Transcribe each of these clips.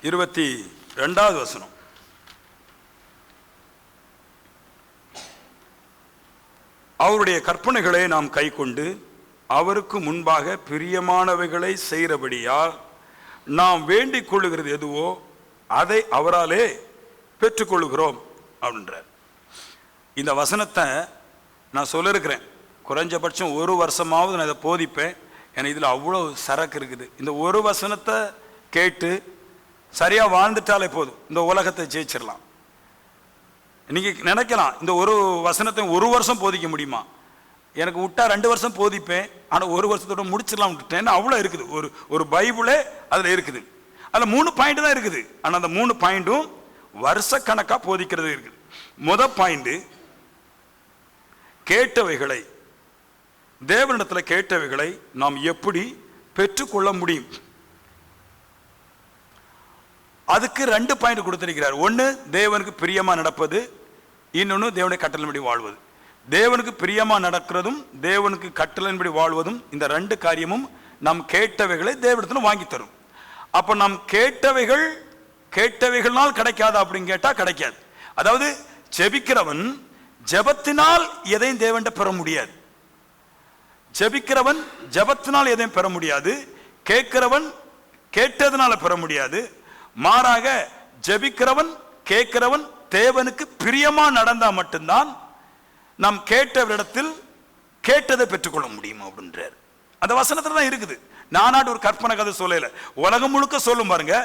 22வது வசனம். அவருடைய கற்பனைகளை நாம் கைக்கொண்டு அவருக்கு முன்பாக பிரியமானவைகளை செய்கிறபடியால் நாம் வேண்டிக் கொள்ளுகிறது எதுவோ அதை அவராலே பெற்றுக்கொள்கிறோம் அப்படின்றார். இந்த வசனத்தை நான் சொல்லியிருக்கிறேன். குறைஞ்சபட்சம் ஒரு வருஷமாவது நான் இதை போதிப்பேன். ஏன்னா இதில் அவ்வளோ சரக்கு இருக்குது. இந்த ஒரு வசனத்தை கேட்டு சரியாக வாழ்ந்துட்டாலே போதும், இந்த உலகத்தை ஜெயிச்சிடலாம். நீங்கள் நினைக்கலாம், இந்த ஒரு வசனத்தை ஒரு வருஷம் போதிக்க முடியுமா? எனக்கு விட்டா 2 வருஷம் போதிப்பேன், ஆனால் ஒரு வருஷத்தோட முடிச்சிடலாம் விட்டுட்டேன். அவ்வளோ இருக்குது. ஒரு பைபிளே அதில் இருக்குது. அதில் 3 பாயிண்ட் தான் இருக்குது. ஆனால் அந்த 3 பாயிண்ட்டும் வருஷக்கணக்காக போதிக்கிறது இருக்குது. முதல் பாயிண்ட், கேட்டவைகளை, தேவனிடத்தில் கேட்டவைகளை நாம் எப்படி பெற்றுக்கொள்ள முடியும்? அதுக்கு 2 பாயிண்ட் கொடுத்திருக்கிறார். ஒன்று தேவனுக்கு பிரியமா நடப்பது, இன்னொன்று தேவனுடைய கட்டளையின்படி வாழ்வது. தேவனுக்கு பிரியமா நடக்கிறதும் தேவனுக்கு கட்டளையின்படி வாழ்வதும், இந்த 2 காரியமும் நாம் கேட்டவைகளை தேவனிடத்தில் வாங்கி தரும். அப்போ நாம் கேட்டவைகள்னால் கிடைக்காது அப்படின்னு கேட்டால் கிடைக்காது. அதாவது ஜெபிக்கிறவன் ஜெபத்தினால் எதையும் தேவன்கிட்ட பெற முடியாது. ஜெபிக்கிறவன் ஜெபத்தினால் எதையும் பெற முடியாது. கேட்கிறவன் கேட்டதுனால பெற முடியாது. மாறாக ஜெபிக்கிறவன் கேட்கிறவன் தேவனுக்கு பிரியமா நடந்தா மட்டும்தான் நாம் கேட்டவரிடத்தில் கேட்டதை பெற்றுக்கொள்ள முடியும் அப்படின்றார். அந்த வசனத்துல தான் இருக்குது. நானாட்டு ஒரு கற்பனை கதை சொல்லல, உலகம் முழுக்க சொல்லும் பாருங்க.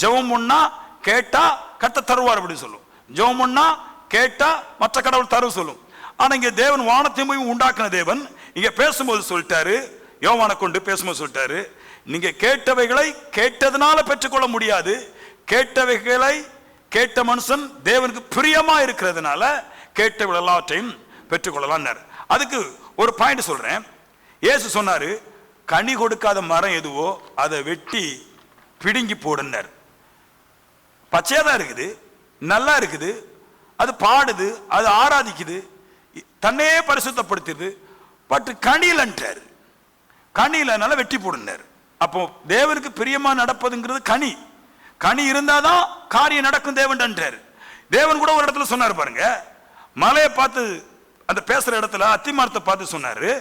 ஜெபம் பண்ணா கேட்டா கர்த்தர் தருவார் அப்படின்னு சொல்லும். ஜெபம் பண்ணா கேட்டா மற்ற கடவுள் தருவு சொல்லும். ஆனா இங்க தேவன் வானத்தையும் உண்டாக்குன தேவன் இங்க பேசும்போது சொல்லிட்டாரு, யோவானை கொண்டு பேசும்போது சொல்லிட்டாரு, நீங்க கேட்டவைகளை கேட்டதுனால பெற்றுக்கொள்ள முடியாது. கேட்டவைகளை கேட்ட மனுஷன் தேவனுக்கு பிரியமா இருக்கிறதுனால கேட்டவைகள் எல்லாவற்றையும் பெற்றுக்கொள்ளலாம். அதுக்கு ஒரு பாயிண்ட் சொல்றேன். இயேசு சொன்னாரு, கனி கொடுக்காத மரம் எதுவோ அதை வெட்டி பிடுங்கி போடுனார். பச்சையா தான் இருக்குது, நல்லா இருக்குது, அது பாடுது, அது ஆராதிக்குது, தன்னையே பரிசுத்தப்படுத்துது. பட் கனிலன்றார். கனியிலனால வெட்டி போடுனார். அப்போ தேவனுக்கு பிரியமா நடப்பதுங்கிறது கனி. கனி இருந்தாதான் காரியம் நடக்கும் தேவன்றார். தேவன் கூட ஒரு இடத்துல சொன்னார் பாருங்க, மலையை பார்த்து அந்த பேசுற இடத்துல அத்திமரத்தை பார்த்து சொன்னாரு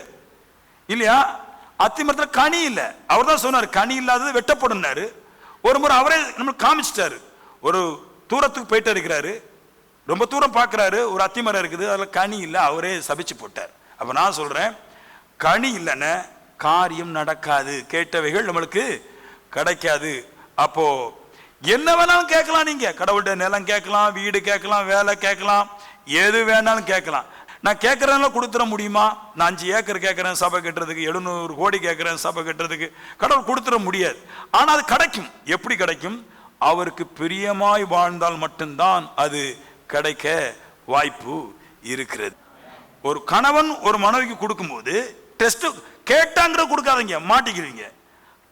இல்லையா? அத்திமரத்தில் கனி இல்லை. அவர் தான் சொன்னார் கனி இல்லாதது வெட்டப்படுனாரு. ஒரு முறை அவரே நம்மளுக்கு காமிச்சிட்டாரு. ஒரு தூரத்துக்கு போயிட்டு இருக்கிறாரு, ரொம்ப தூரம் பார்க்கிறாரு, ஒரு அத்திமரம் இருக்குது, அதில் கனி இல்லை, அவரே சபிச்சு போட்டார். அப்போ நான் சொல்றேன், கனி இல்லைன்னா காரியம் நடக்காது, கேட்டவைகள் நம்மளுக்கு கிடைக்காது. அப்போ என்ன வேணாலும் கேட்கலாம். நீங்க கடவுள்கிட்ட நிலம் கேட்கலாம், வீடு கேட்கலாம், வேலை கேட்கலாம், எது வேணாலும் கேட்கலாம். நான் கேட்கறதுனால கொடுத்துட முடியுமா? நான் 5 ஏக்கர் கேட்கறேன் சபை கட்டுறதுக்கு, 700 கோடி கேட்கறேன் சபை கட்டுறதுக்கு, கடவுள் கொடுத்துட முடியாது. ஆனா அது கிடைக்கும். எப்படி கிடைக்கும்? அவருக்கு பிரியமாய் வாழ்ந்தால் மட்டும்தான் அது கிடைக்க வாய்ப்பு இருக்கிறது. ஒரு கணவன் ஒரு மனைவிக்கு கொடுக்கும்போது டெஸ்ட் கேட்டாங்கிற கொடுக்காதீங்க, மாட்டிக்கிறீங்க.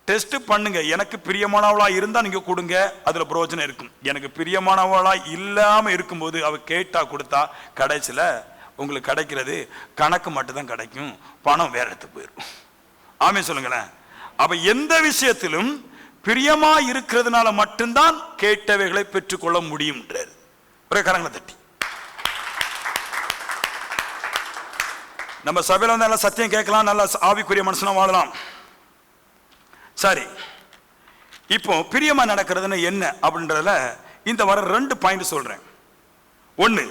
டெஸ்ட் பண்ணுங்க. எனக்கு பிரியமானவளா இருந்தா நீங்க கொடுங்க, அதுல பிரயோஜனம் இருக்கும். எனக்கு பிரியமானவளா இல்லாம இருக்கும்போது அவ கேட்டா கொடுத்தா கடைசியில உங்களுக்கு கிடைக்கிறது கணக்கு மட்டும் தான் கிடைக்கும், பணம் வேற இடத்துக்கு போயிடும். ஆமே சொல்லுங்களேன். அப்ப எந்த விஷயத்திலும் பிரியமா இருக்கிறதுனால மட்டும்தான் கேட்டவைகளை பெற்றுக்கொள்ள முடியும். ஒரே கரங்களை தட்டி. நம்ம சபையில வந்து நல்லா சத்தியம் கேட்கலாம், நல்லா ஆவிக்குரிய மனுஷனா வாழலாம். சரி, இப்போ பிரியமா நடக்கிறதுன்னு என்ன அப்படின்றதுல இந்த வர 2 பாயிண்ட் சொல்றேன். 1,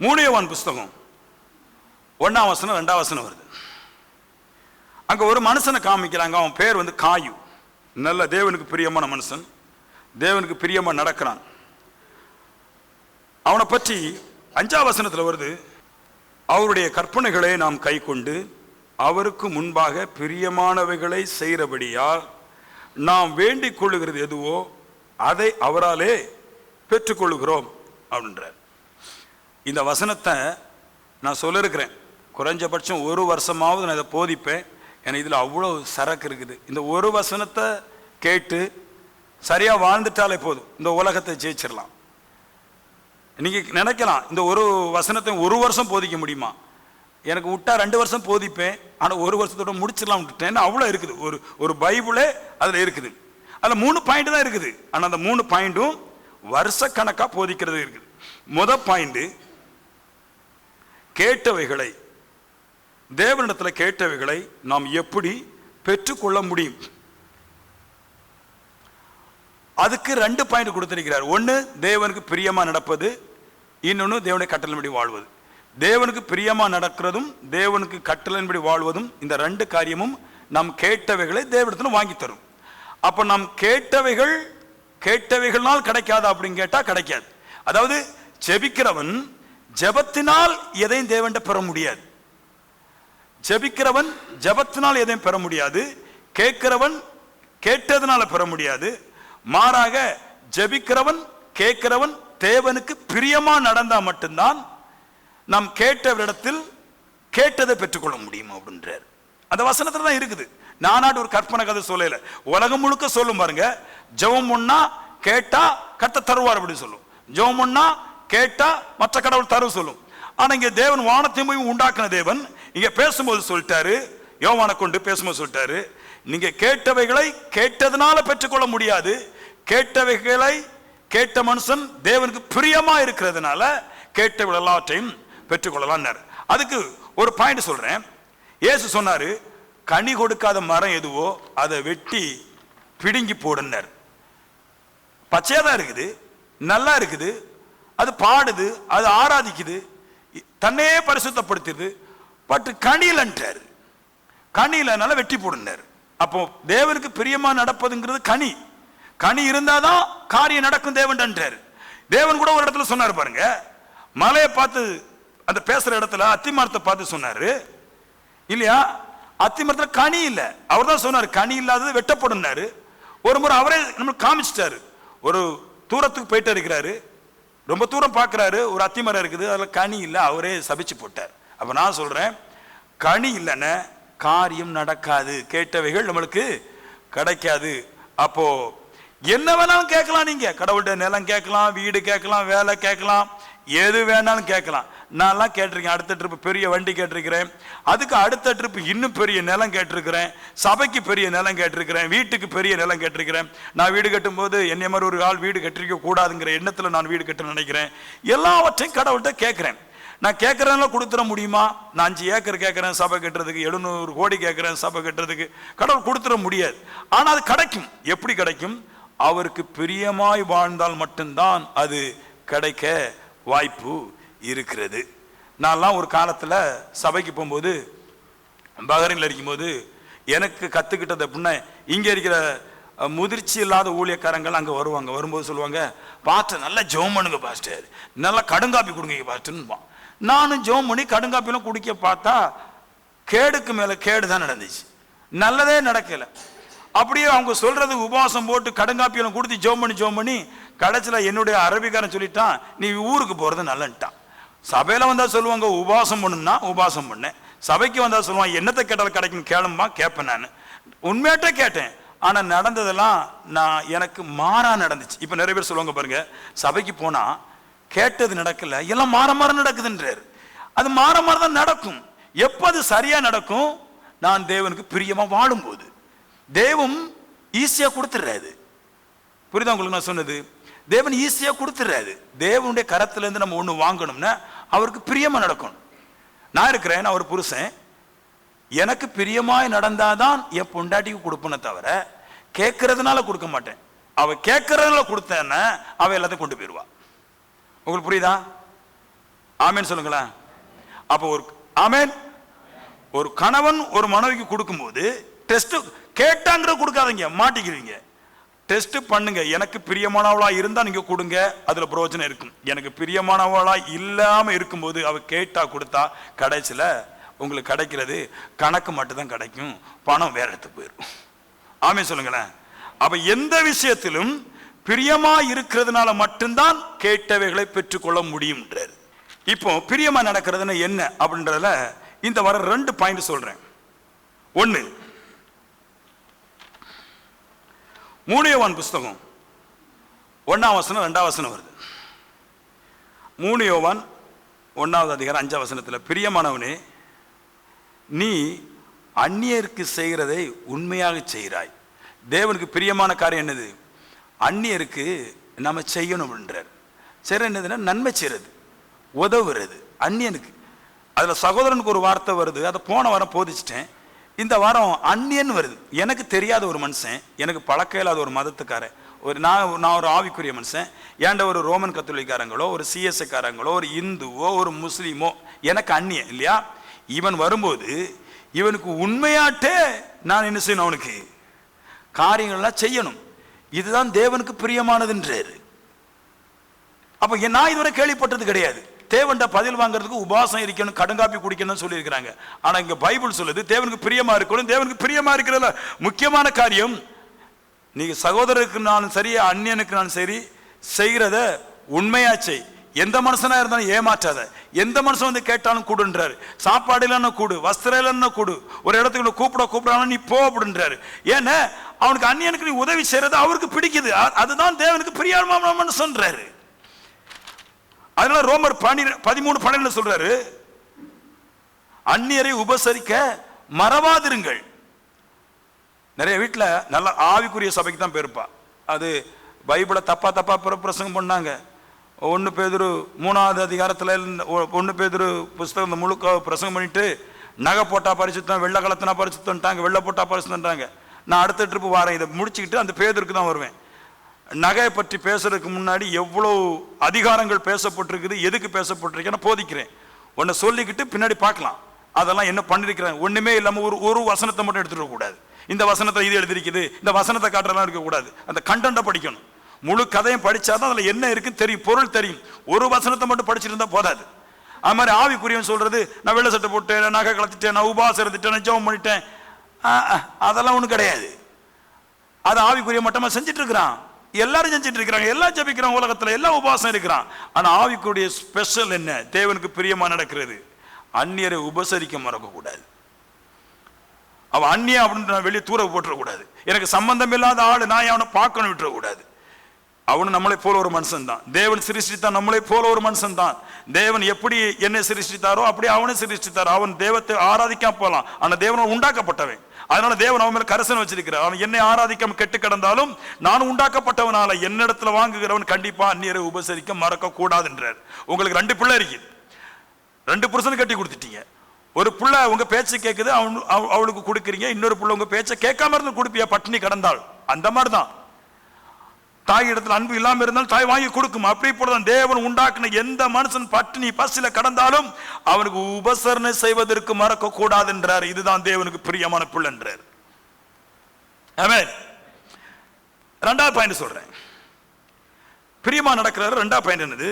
3 யோவான் புஸ்தகம் 1ஆம் வசனம் 2ஆம் வசனம் வருது. அங்க ஒரு மனுஷனை காமிக்கிறாங்க. அவன் பேர் வந்து காயு. நல்ல தேவனுக்கு பிரியமான மனுஷன், தேவனுக்கு பிரியமா நடக்கிறான். அவனை பற்றி 5ஆம் வசனத்தில் வருது, அவருடைய கற்பனைகளை நாம் கை கொண்டு அவருக்கு முன்பாக பிரியமானவைகளை செய்கிறபடியால் நாம் வேண்டிக் கொள்ளுகிறது எதுவோ அதை அவராலே பெற்றுக்கொள்ளுகிறோம் அப்படின்றார். இந்த வசனத்தை நான் சொல்லியிருக்கிறேன். குறைஞ்சபட்சம் ஒரு வருஷமாவது நான் இதை போதிப்பேன். ஏன்னா இதில் அவ்வளோ சரக்கு இருக்குது. இந்த ஒரு வசனத்தை கேட்டு சரியாக வாழ்ந்துட்டாலே போதும், இந்த உலகத்தை ஜெயிச்சிடலாம். நீங்கள் நினைக்கலாம், இந்த ஒரு வசனத்தை ஒரு வருஷம் போதிக்க முடியுமா? எனக்கு விட்டா 2 வருஷம் போதிப்பேன், ஆனால் 1 வருஷத்தோட முடிச்சிடலாம் விட்டுட்டேன். அவ்வளோ இருக்குது. ஒரு பைபிளே அதில் இருக்குது. அதில் 3 பாயிண்ட் தான் இருக்குது. ஆனால் அந்த 3 பாயிண்ட்டும் வருஷக்கணக்காக போதிக்கிறது இருக்குது. முதல் பாயிண்ட், கேட்டவைகளை, தேவனிடத்தில் கேட்டவைகளை நாம் எப்படி பெற்றுக்கொள்ள முடியும்? அதுக்கு 2 பாயிண்ட் கொடுத்திருக்கிறார். ஒன்று தேவனுக்கு பிரியமா நடப்பது, இன்னொன்று தேவனுடைய கட்டளையின்படி வாழ்வது. தேவனுக்கு பிரியமா நடக்கிறதும் தேவனுக்கு கட்டளையின்படி வாழ்வதும், இந்த 2 காரியமும் நாம் கேட்டவைகளை தேவனிடத்தில் வாங்கி தரும். அப்ப நாம் கேட்டவைகளால் கிடைக்காது அப்படின்னு கேட்டா கிடைக்காது. அதாவது ஜெபிக்கிறவன் ஜெபத்தினால் எதையும் தேவன்கிட்ட பெற முடியாது. ஜெபிக்கிறவன் ஜெபத்தினால் எதையும் பெற முடியாது. கேட்கிறவன் கேட்டதுனால பெற முடியாது. மாறாக ஜெபிக்கிறவன் கேட்கிறவன் தேவனுக்கு பிரியமா நடந்தா மட்டும்தான் நாம் கேட்டவரிடத்தில் கேட்டதை பெற்றுக்கொள்ள முடியும் அப்படின்றார். அந்த வசனத்துல தான் இருக்குது. நானாடு ஒரு கற்பனை கதை சொல்லல, உலகம் முழுக்க சொல்லும் பாருங்க. ஜெபம் பண்ணா கேட்டா கர்த்தர் தருவார் அப்படின்னு சொல்லும். ஜெபம் பண்ணா கேட்டா மற்ற கடவுள் தருவு சொல்லும். ஆனா இங்க தேவன் வானத்தையும் உண்டாக்குன தேவன் இங்க பேசும்போது சொல்லிட்டாரு, யோவானை கொண்டு பேசும்போது சொல்லிட்டாரு, நீங்க கேட்டவைகளை கேட்டதுனால பெற்றுக்கொள்ள முடியாது. கேட்டவைகளை கேட்ட மனுஷன் தேவனுக்கு பிரியமா இருக்கிறதுனால கேட்டவைகள் எல்லாவற்றையும் பெற்றுக்கொள்ளலாம். அதுக்கு ஒரு பாயிண்ட் சொல்றேன். இயேசு சொன்னாரு, கனி கொடுக்காத மரம் எதுவோ அதை வெட்டி பிடுங்கி போடுனார். பச்சையா தான் இருக்குது, நல்லா இருக்குது, அது பாடுது, அது ஆராதிக்குது, தன்னையே பரிசுத்தப்படுத்துது. பட் கனிலன்றார். கனியிலனால வெட்டி போடுனார். அப்போ தேவனுக்கு பிரியமா நடப்பதுங்கிறது கனி. கனி இருந்தாதான் காரியம் நடக்கும் தேவன்றார். தேவன் கூட ஒரு இடத்துல சொன்னார் பாருங்க, மலையை பார்த்து அந்த பேசுற இடத்துல அத்திமரத்தை பார்த்து சொன்னாரு இல்லையா, அத்திமரத்தில் கனி இல்லை. அவர் தான் சொன்னார் கனி இல்லாதது வெட்டப்படுனாரு. ஒரு முறை அவரே நம்மளுக்கு காமிச்சிட்டாரு. ஒரு தூரத்துக்கு போயிட்டு இருக்கிறாரு, ரொம்ப தூரம் பார்க்கிறாரு, ஒரு அத்திமரம் இருக்குது, அதில் கனி இல்லை, அவரே சபிச்சு போட்டார். அப்போ நான் சொல்றேன், கனி இல்லைன்னா காரியம் நடக்காது, கேட்டவைகள் நம்மளுக்கு கிடைக்காது. அப்போ என்ன வேணாலும் கேட்கலாம், நீங்க கடவுள்கிட்ட நிலம் கேட்கலாம், வீடு கேட்கலாம், வேலை கேட்கலாம், எது வேணாலும் கேட்கலாம். நான்லாம் கேட்டிருக்கேன். அடுத்த ட்ரிப் பெரிய வண்டி கேட்டிருக்கிறேன், அதுக்கு அடுத்த ட்ரிப் இன்னும் பெரிய நிலம் கேட்டிருக்கிறேன், சபைக்கு பெரிய நிலம் கேட்டிருக்கிறேன், வீட்டுக்கு பெரிய நிலம் கேட்டிருக்கிறேன். நான் வீடு கட்டும்போது என்னை மாதிரி ஒரு ஆள் வீடு கட்டிருக்க கூடாதுங்கிற எண்ணத்தில் நான் வீடு கட்ட நினைக்கிறேன். எல்லாவற்றையும் கடவுள்கிட்ட கேட்கிறேன். நான் கேட்கறதுனால கொடுத்துட முடியுமா? நான் 5 ஏக்கர் கேட்கிறேன் சபை கட்டுறதுக்கு, 700 கோடி கேட்கிறேன் சபை கட்டுறதுக்கு, கடவுள் கொடுத்துட முடியாது. ஆனால் அது கிடைக்கும். எப்படி கிடைக்கும்? அவருக்கு பிரியமாய் வாழ்ந்தால் மட்டும்தான் அது கிடைக்க வாய்ப்பு இருக்கிறது. நான்லாம் ஒரு காலத்தில் சபைக்கு போகும்போது, பஹ்ரைனில் இருக்கும்போது எனக்கு கற்றுக்கிட்டது அப்படின்னா, இங்கே இருக்கிற முதிர்ச்சி இல்லாத ஊழியக்காரங்கள் அங்கே வருவாங்க. வரும்போது சொல்லுவாங்க, பாஸ்டர் நல்லா ஜெபம் பண்ணுங்க பாஸ்டர், நல்லா கடுங்காப்பி கொடுங்க பாஸ்டர்னு. நானும் ஜெபம் பண்ணி கடுங்காப்பிலாம் குடிக்க பார்த்தா கேடுக்கு மேலே கேடு தான் நடந்துச்சு, நல்லதே நடக்கலை. அப்படியே அவங்க சொல்றது உபவாசம் போட்டு கடுங்காப்பியெல்லாம் கொடுத்து ஜெபம் பண்ணி கடைசியில் என்னுடைய அரபிக்காரன் சொல்லிட்டான், நீ ஊருக்கு போகிறது நல்லன்ட்டான். சபையில் வந்தால் சொல்லுவாங்க உபவாசம் பண்ணுன்னா உபவாசம் பண்ணேன், சபைக்கு வந்தால் சொல்லுவான் என்னத்தை கேட்டாலும் கிடைக்கும் கேளும்பா கேட்பேன். நான் உண்மையாட்ட கேட்டேன், ஆனால் நடந்ததெல்லாம் எனக்கு மாறா நடந்துச்சு. இப்போ நிறைய பேர் சொல்லுவாங்க பாருங்க, சபைக்கு போனால் கேட்டது நடக்கல, எல்லாம் மாற நடக்குதுன்றார். அது மாற தான் நடக்கும். எப்போ அது சரியாக நடக்கும்? நான் தேவனுக்கு பிரியமாக வாழும்போது. தேவன் ஈஸியாக கொடுத்துடுறாரு. புரியுதா உங்களுக்கு நான் சொன்னது? தேவன் ஈஸியாக கொடுத்துடுறாரு. தேவனுடைய கரத்திலேருந்து நம்ம ஒன்று வாங்கணும்னா அவருக்கு பிரியமாக நடக்கணும். நான் இருக்கிறேன், நான் ஒரு புருஷன், எனக்கு பிரியமாய் நடந்தாதான் என் பொண்டாட்டிக்கு கொடுப்பேனே தவிர கேட்கறதுனால கொடுக்க மாட்டேன். அவ கேட்கறதுனால கொடுத்தேன்னா அவ எல்லாத்தையும் கொண்டு போயிடுவா. உங்களுக்கு புரியுதா? ஆமேன் சொல்லுங்களேன். அப்போ ஒரு கணவன் ஒரு மனைவிக்கு கொடுக்கும்போது டெஸ்ட் கேட்டாங்கிற கொடுக்காதீங்க, மாட்டிக்கிறீங்க. டெஸ்ட் பண்ணுங்க. எனக்கு பிரியமானவளா இருந்தா நீங்க கொடுங்க, அதுல பிரயோஜனம் இருக்கும். எனக்கு பிரியமானவளா இல்லாம இருக்கும்போது அவ கேட்டா கொடுத்தா கடைசியில உங்களுக்கு கிடைக்கிறது கணக்கு மட்டும் தான் கிடைக்கும், பணம் வேற இடத்துக்கு போயிடும். ஆமே சொல்லுங்களேன். அப்ப எந்த விஷயத்திலும் பிரியமா இருக்கிறதுனால மட்டும்தான் கேட்டவைகளை பெற்றுக்கொள்ள முடியும். இப்போ பிரியமா நடக்கிறதுன்னு என்ன அப்படின்றதுல இந்த வர 2 பாயிண்ட் சொல்றேன். 1, 3 யோவான் புஸ்தகம் 1ஆம் வசனம் 2ஆம் வசனம் வருது. 3 யோவான் 1ஆவது அதிகாரம் 5ஆம் வசனத்தில், பிரியமானவனே நீ அந்நியருக்கு செய்கிறதை உண்மையாக செய்கிறாய். தேவனுக்கு பிரியமான காரியம் என்னது? அந்நியருக்கு நம்ம செய்யணும்ன்றார். சரி, என்னதுன்னா நன்மை செய்கிறது, உதவுறது அந்நியனுக்கு. அதில் சகோதரனுக்கு ஒரு வார்த்தை வருது, அதை போன வாரம் போதிச்சிட்டேன். இந்த வாரம் அந்நியன் வருது. எனக்கு தெரியாத ஒரு மனுஷன், எனக்கு பழக்கம் இல்லாத ஒரு மதத்துக்காரன், நான் ஒரு ஆவிக்குரிய மனுஷன், ஏண்ட ஒரு ரோமன் கத்தோலிக்காரங்களோ ஒரு சிஎஸ்ஐக்காரங்களோ ஒரு இந்துவோ ஒரு முஸ்லீமோ எனக்கு அந்நியன் இல்லையா? இவன் வரும்போது இவனுக்கு உண்மையாட்டே நான் என்ன செய்யணும்? அவனுக்கு காரியங்கள்லாம் செய்யணும். இதுதான் தேவனுக்கு பிரியமானதுன்றாரு. அப்ப நான் இதுவரை கேள்விப்பட்டது கிடையாது. தேவன்ட பதில் வாங்குறதுக்கு உபாசம் இருக்கணும், கடுங்காப்பி குடிக்கணும்னு சொல்லியிருக்கிறாங்க. ஆனா இங்க பைபிள் சொல்லுது தேவனுக்கு பிரியமா இருக்கணும். தேவனுக்கு பிரியமா இருக்கிறதுல முக்கியமான காரியம், நீங்க சகோதரருக்கு நானும் சரி அந்நியனுக்கு நானும் சரி செய்கிறத உண்மையா செய். எந்த மனுஷனா இருந்தாலும் ஏமாற்றாத. எந்த மனுஷன் வந்து கேட்டாலும் கூடுன்றாரு. சாப்பாடு இல்லைன்னா கூடு, வஸ்திரம் இல்லைன்னா கூடு, ஒரு இடத்துக்கு கூப்பிடாலும் நீ போ அப்படின்றாரு. ஏன்னா அவனுக்கு அந்நியனுக்கு நீ உதவி செய்யறது அவருக்கு பிடிக்குது. அதுதான் தேவனுக்கு பிரியமான சொல்றாரு. அதனால ரோமர் 13:12 சொல்றாரு, அந்நியரை உபசரிக்க மறவாதிருங்கள். நிறைய வீட்டில் நல்ல ஆவிக்குரிய சபைக்கு தான் போயிருப்பா. அது பைபிளை தப்பா பிரசங்கம் பண்ணாங்க. 1 பேதுரு 3ஆவது அதிகாரத்தில் 1 பேதுரு புஸ்தகம் முழுக்க பிரசங்கம் பண்ணிட்டு நகை போட்டா பரிசுத்தம், வெள்ளை கலத்தினா பரிசுத்தம்ட்டாங்க, வெள்ளை போட்டா பரிசுத்தம்ட்டாங்க. நான் அடுத்த ட்ரிப்பு வாரேன், இதை முடிச்சுக்கிட்டு அந்த பேதுருக்கு தான் வருவேன். நகையை பற்றி பேசுறதுக்கு முன்னாடி எவ்வளோ அதிகாரங்கள் பேசப்பட்டிருக்குது, எதுக்கு பேசப்பட்டிருக்கேன்னு போதிக்கிறேன். ஒன்றை சொல்லிக்கிட்டு பின்னாடி பார்க்கலாம் அதெல்லாம் என்ன பண்ணிருக்கிறேன். ஒண்ணுமே இல்லாமல் ஒரு வசனத்தை மட்டும் எடுத்துட கூடாது. இந்த வசனத்தை இது எழுதிருக்குது, இந்த வசனத்தை காட்டலாம் இருக்கக்கூடாது. அந்த கண்டென்ட்டை படிக்கணும். முழு கதையும் படிச்சாதான் அதுல என்ன இருக்குன்னு தெரியும், பொருள் தெரியும். ஒரு வசனத்தை மட்டும் படிச்சுட்டு இருந்தா போதாது. அது மாதிரி ஆவிக்குரியவன் சொல்றது, நான் வெள்ளை சட்டை போட்டேன், நகை கலத்திட்டேன், நான் உபாசம் இருந்துட்டேன், நான் ஜெபம் பண்ணிட்டேன், அதெல்லாம் ஒன்றும் கிடையாது. அது ஆவிக்குரிய மட்டமா செஞ்சுட்டு இருக்கிறான். எல்லாரும் செஞ்சுட்டு இருக்கிறாங்க, எல்லாம் ஜெபிக்கிறான், உலகத்துல எல்லாம் உபாசம் இருக்கிறான். ஆனா ஆவிக்குரிய ஸ்பெஷல் என்ன? தேவனுக்கு பிரியமா நடக்கிறது. அந்நியரை உபசரிக்க மறக்கக்கூடாது. அவன் அந்நியா அப்படின்னு வெளியே தூர போட்டுறக்கூடாது. எனக்கு சம்பந்தம் இல்லாத ஆளு நான் அவனை பார்க்கணும் விட்டுறக்கூடாது. அவனு நம்மளை போல ஒரு மனுஷன் தான். தேவன் சிருஷ்டித்தான் நம்மளை போல ஒரு மனுஷன் தான். தேவன் எப்படி என்னை சிருஷ்டித்தாரோ அப்படி அவனை சிருஷ்டித்தாரோ. அவன் தேவத்தை ஆராதிக்காம போலாம், ஆனா தேவன் உண்டாக்கப்பட்டவன். அதனால தேவன் அவன் மேல கரசனை வச்சிருக்கிறார். அவன் என்னை ஆராதிக்காம கெட்டு கிடந்தாலும் நான் உண்டாக்கப்பட்டவனால என்னிடத்துல வாங்குகிறவன் கண்டிப்பா அந்நியரை உபசரிக்க மறக்க கூடாதுன்றார். உங்களுக்கு 2 பிள்ளை இருக்குது, 2 புருஷன் கட்டி கொடுத்துட்டீங்க. ஒரு புள்ள உங்க பேச்சை கேட்குது, அவளுக்கு கொடுக்குறீங்க. இன்னொரு புள்ள உங்க பேச்சை கேட்காம இருந்து கொடுப்பியா பட்டினி கடந்தாள்? அந்த மாதிரிதான் தாய் இடத்துல அன்பு இல்லாம இருந்தாலும் தாய் வாங்கி கொடுக்கும். அப்படி போலதான் தேவன் உண்டாக்குன எந்த மனுஷன் பட்டினி பசில கடந்தாலும் அவனுக்கு உபசரணை செய்வதற்கு மறக்க கூடாது என்றார். இதுதான் தேவனுக்கு பிரியமான பிள்ளை என்றார். ஆமென். 2வது பாயிண்ட் சொல்றேன். பிரியமா நடக்கிறார். 2வது பாயிண்ட் என்னது?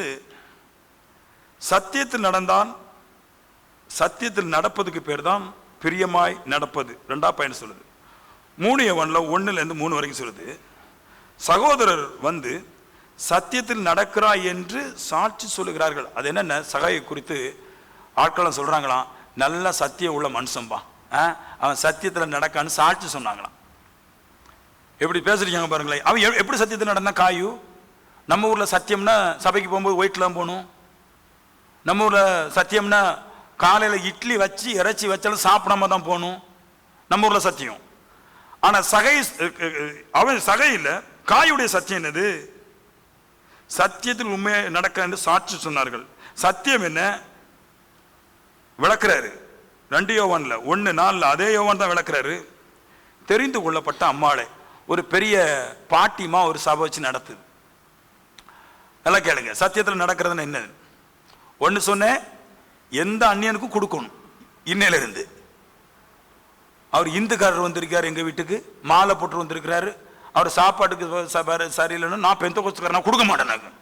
சத்தியத்தில் நடந்தான். சத்தியத்தில் நடப்பதுக்கு பேர் தான் பிரியமாய் நடப்பது. 2வது பாயிண்ட் சொல்லுது. 3 யோவான்ல 1-3 வரைக்கும் சொல்லுது, சகோதரர் வந்து சத்தியத்தில் நடக்கிறாய் என்று சாட்சி சொல்லுகிறார்கள். அது என்னென்ன? சகாயை குறித்து ஆட்களும் சொல்றாங்களாம், நல்ல சத்தியம் உள்ள மனுஷன்பா, அவன் சத்தியத்தில் நடக்கான்னு சாட்சி சொன்னாங்களாம். எப்படி பேசுறீங்க பாருங்களேன். அவன் எப்படி சத்தியத்தில் நடந்தா? காயு நம்ம ஊர்ல சத்தியம்னா சபைக்கு போகும்போது ஒயிட்லாம் போகணும். நம்ம ஊர்ல சத்தியம்னா காலையில் இட்லி வச்சு இறைச்சி வச்சாலும் சாப்பிடாம தான் போகணும். நம்ம ஊர்ல சத்தியம். ஆனா அவன் சகையில் காயுடைய சத்தியம் என்னது? சத்தியத்தில் உண்மையை நடக்க என்று சாட்சி சொன்னார்கள். சத்தியம் என்ன விளக்குறாரு? 2 யோவான்ல 1:4 அதே யோவான் தான் விளக்குறாரு. தெரிந்து கொள்ளப்பட்ட அம்மாளை ஒரு பெரிய பாட்டிமா ஒரு சபை வச்சு நடத்துது. நல்லா கேளுங்க, சத்தியத்தில் நடக்கிறதுன்னு என்ன? ஒன்று சொன்னேன், எந்த அந்நியனுக்கும் கொடுக்கணும். இன்னையில இருந்து அவர் இந்துக்காரர் வந்திருக்காரு எங்க வீட்டுக்கு, மாலை போட்டு வந்திருக்கிறாரு, அவர் சாப்பாட்டுக்கு சரியில்லைன்னு நான் பெந்தகோஸ்துக்காரன் கொடுக்க மாட்டேன்.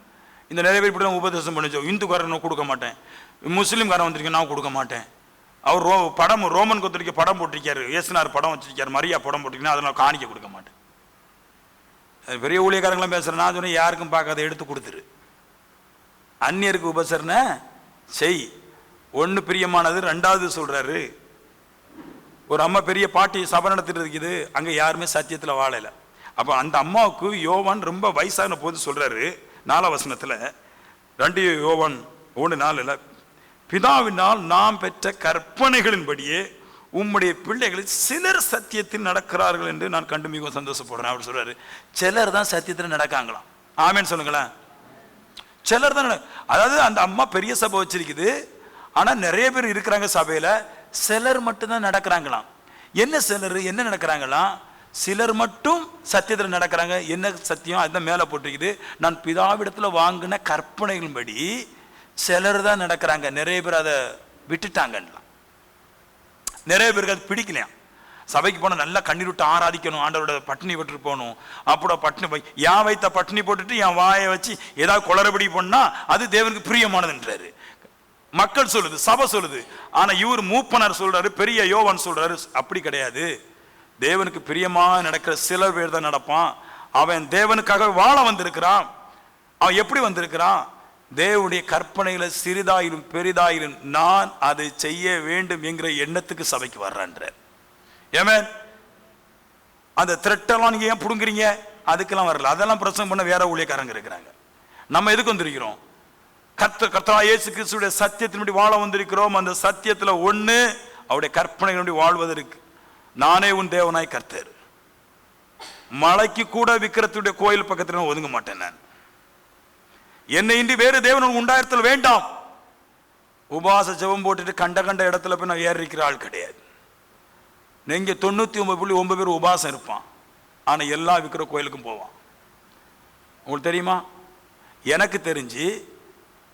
இந்த நிறைய பேர் இப்படி தான் உபதேசம் பண்ணிச்சோம். இந்துக்காரன் கொடுக்க மாட்டேன், முஸ்லீம்காரன் வந்திருக்கேன் நான் கொடுக்க மாட்டேன். அவர் படம் ரோமன் கத்தோலிக்க படம் போட்டிருக்காரு, இயேசுநாதர் படம் வச்சிருக்காரு, மரியா படம் போட்டிருக்கேன், அதனால காணிக்க கொடுக்க மாட்டேன். பெரிய ஊழியக்காரங்களாம் பேசுறேன். நான் சொன்னேன், யாருக்கும் பார்க்காத எடுத்து கொடுத்துரு. அந்நியருக்கு உபசரணை செய். 1 பிரியமானது. 2வது சொல்றாரு, ஒரு அம்மா பெரிய பாட்டி சபை நடத்திட்டு இருக்குது, அங்க யாருமே சத்தியத்துல வாழல. அப்ப அந்த அம்மாவுக்கு யோவான் ரொம்ப வயசான போது சொல்றாரு 4ஆம் வசனத்துல, 2 யோவான் 1:4, பிதாவினால் நாம் பெற்ற கற்பனைகளின்படியே உம்முடைய பிள்ளைகளில் சிலர் சத்தியத்தில் நடக்கிறார்கள் என்று நான் கண்டு மிகவும் சந்தோஷப்படுறேன். அவர் சொல்றாரு, சிலர் தான் சத்தியத்தில் நடக்காங்களாம். ஆமேன்னு சொல்லுங்களேன். சிலர் தான். அதாவது அந்த அம்மா பெரிய சபை வச்சிருக்குது, ஆனா நிறைய பேர் இருக்கிறாங்க சபையில, சிலர் மட்டும்தான் நடக்கிறாங்களாம். என்ன சிலர் என்ன நடக்கிறாங்களாம்? சிலர் மட்டும் சத்தியத்தில் நடக்கிறாங்க. என்ன சத்தியம்? அதுதான் மேலே போட்டிருக்குது, நான் பிதாவிடத்துல வாங்கின கற்பனைகளின்படி சிலர் தான் நடக்கிறாங்க. நிறைய பேர் அதை விட்டுட்டாங்கலாம். நிறைய பேருக்கு அது பிடிக்கலையா. சபைக்கு போனால் நல்லா கண்ணீர் விட்டு ஆராதிக்கணும், ஆண்டவரோட பட்டினி விட்டு போகணும். அப்போ பட்டினி போய் என் வைத்த பட்டினி போட்டுட்டு என் வாயை வச்சு ஏதாவது குளறுபடி பண்ணா அது தேவனுக்கு பிரியமானதுன்றாரு. மக்கள் சொல்லுது, சபை சொல்லுது. ஆனா இவர் மூப்பனர் சொல்றாரு, பெரிய யோவான் சொல்றாரு, அப்படி கிடையாது. தேவனுக்கு பிரியமா நடக்கிற சிலர் பேர் தான் நடப்பான். அவன் தேவனுக்காக வாழ வந்திருக்கிறான். அவன் எப்படி வந்திருக்கிறான்? தேவனுடைய கற்பனைகளை சிறிதாயிலும் பெரிதாயிலும் நான் அதை செய்ய வேண்டும் என்கிற எண்ணத்துக்கு சபைக்கு வர்றான்ற. ஏமேன். அந்த திரட்டெல்லாம் நீங்க ஏன் புடுங்குறீங்க? அதுக்கெல்லாம் வரல. அதெல்லாம் பிரசங்கம் பண்ண வேற ஊழியக்காரங்க இருக்கிறாங்க. நம்ம எதுக்கு வந்திருக்கிறோம்? கர்த்தராகிய இயேசு கிறிஸ்துவின் சத்தியத்தின்படி வாழ வந்திருக்கிறோம். அந்த சத்தியத்துல ஒண்ணு, அவருடைய கற்பனைகளுடைய வாழ்வதற்கு. நானே உன் தேவனாய் கர்த்தர். மலைக்கு கூட விக்கிரத்துடைய கோயில் பக்கத்துல ஒதுங்க மாட்டேன். நான் என்னை இன்றி வேறு தேவன் உண்டாயிரத்தில் வேண்டாம். உபாச ஜெபம் போட்டுட்டு கண்ட கண்ட இடத்துல போய் நான் ஏறிக்கிற ஆள் கிடையாது. நீங்க 99.9 பேர் உபாசம் இருப்பான், ஆனா எல்லா விக்கிர கோயிலுக்கும் போவான். உங்களுக்கு தெரியுமா? எனக்கு தெரிஞ்சு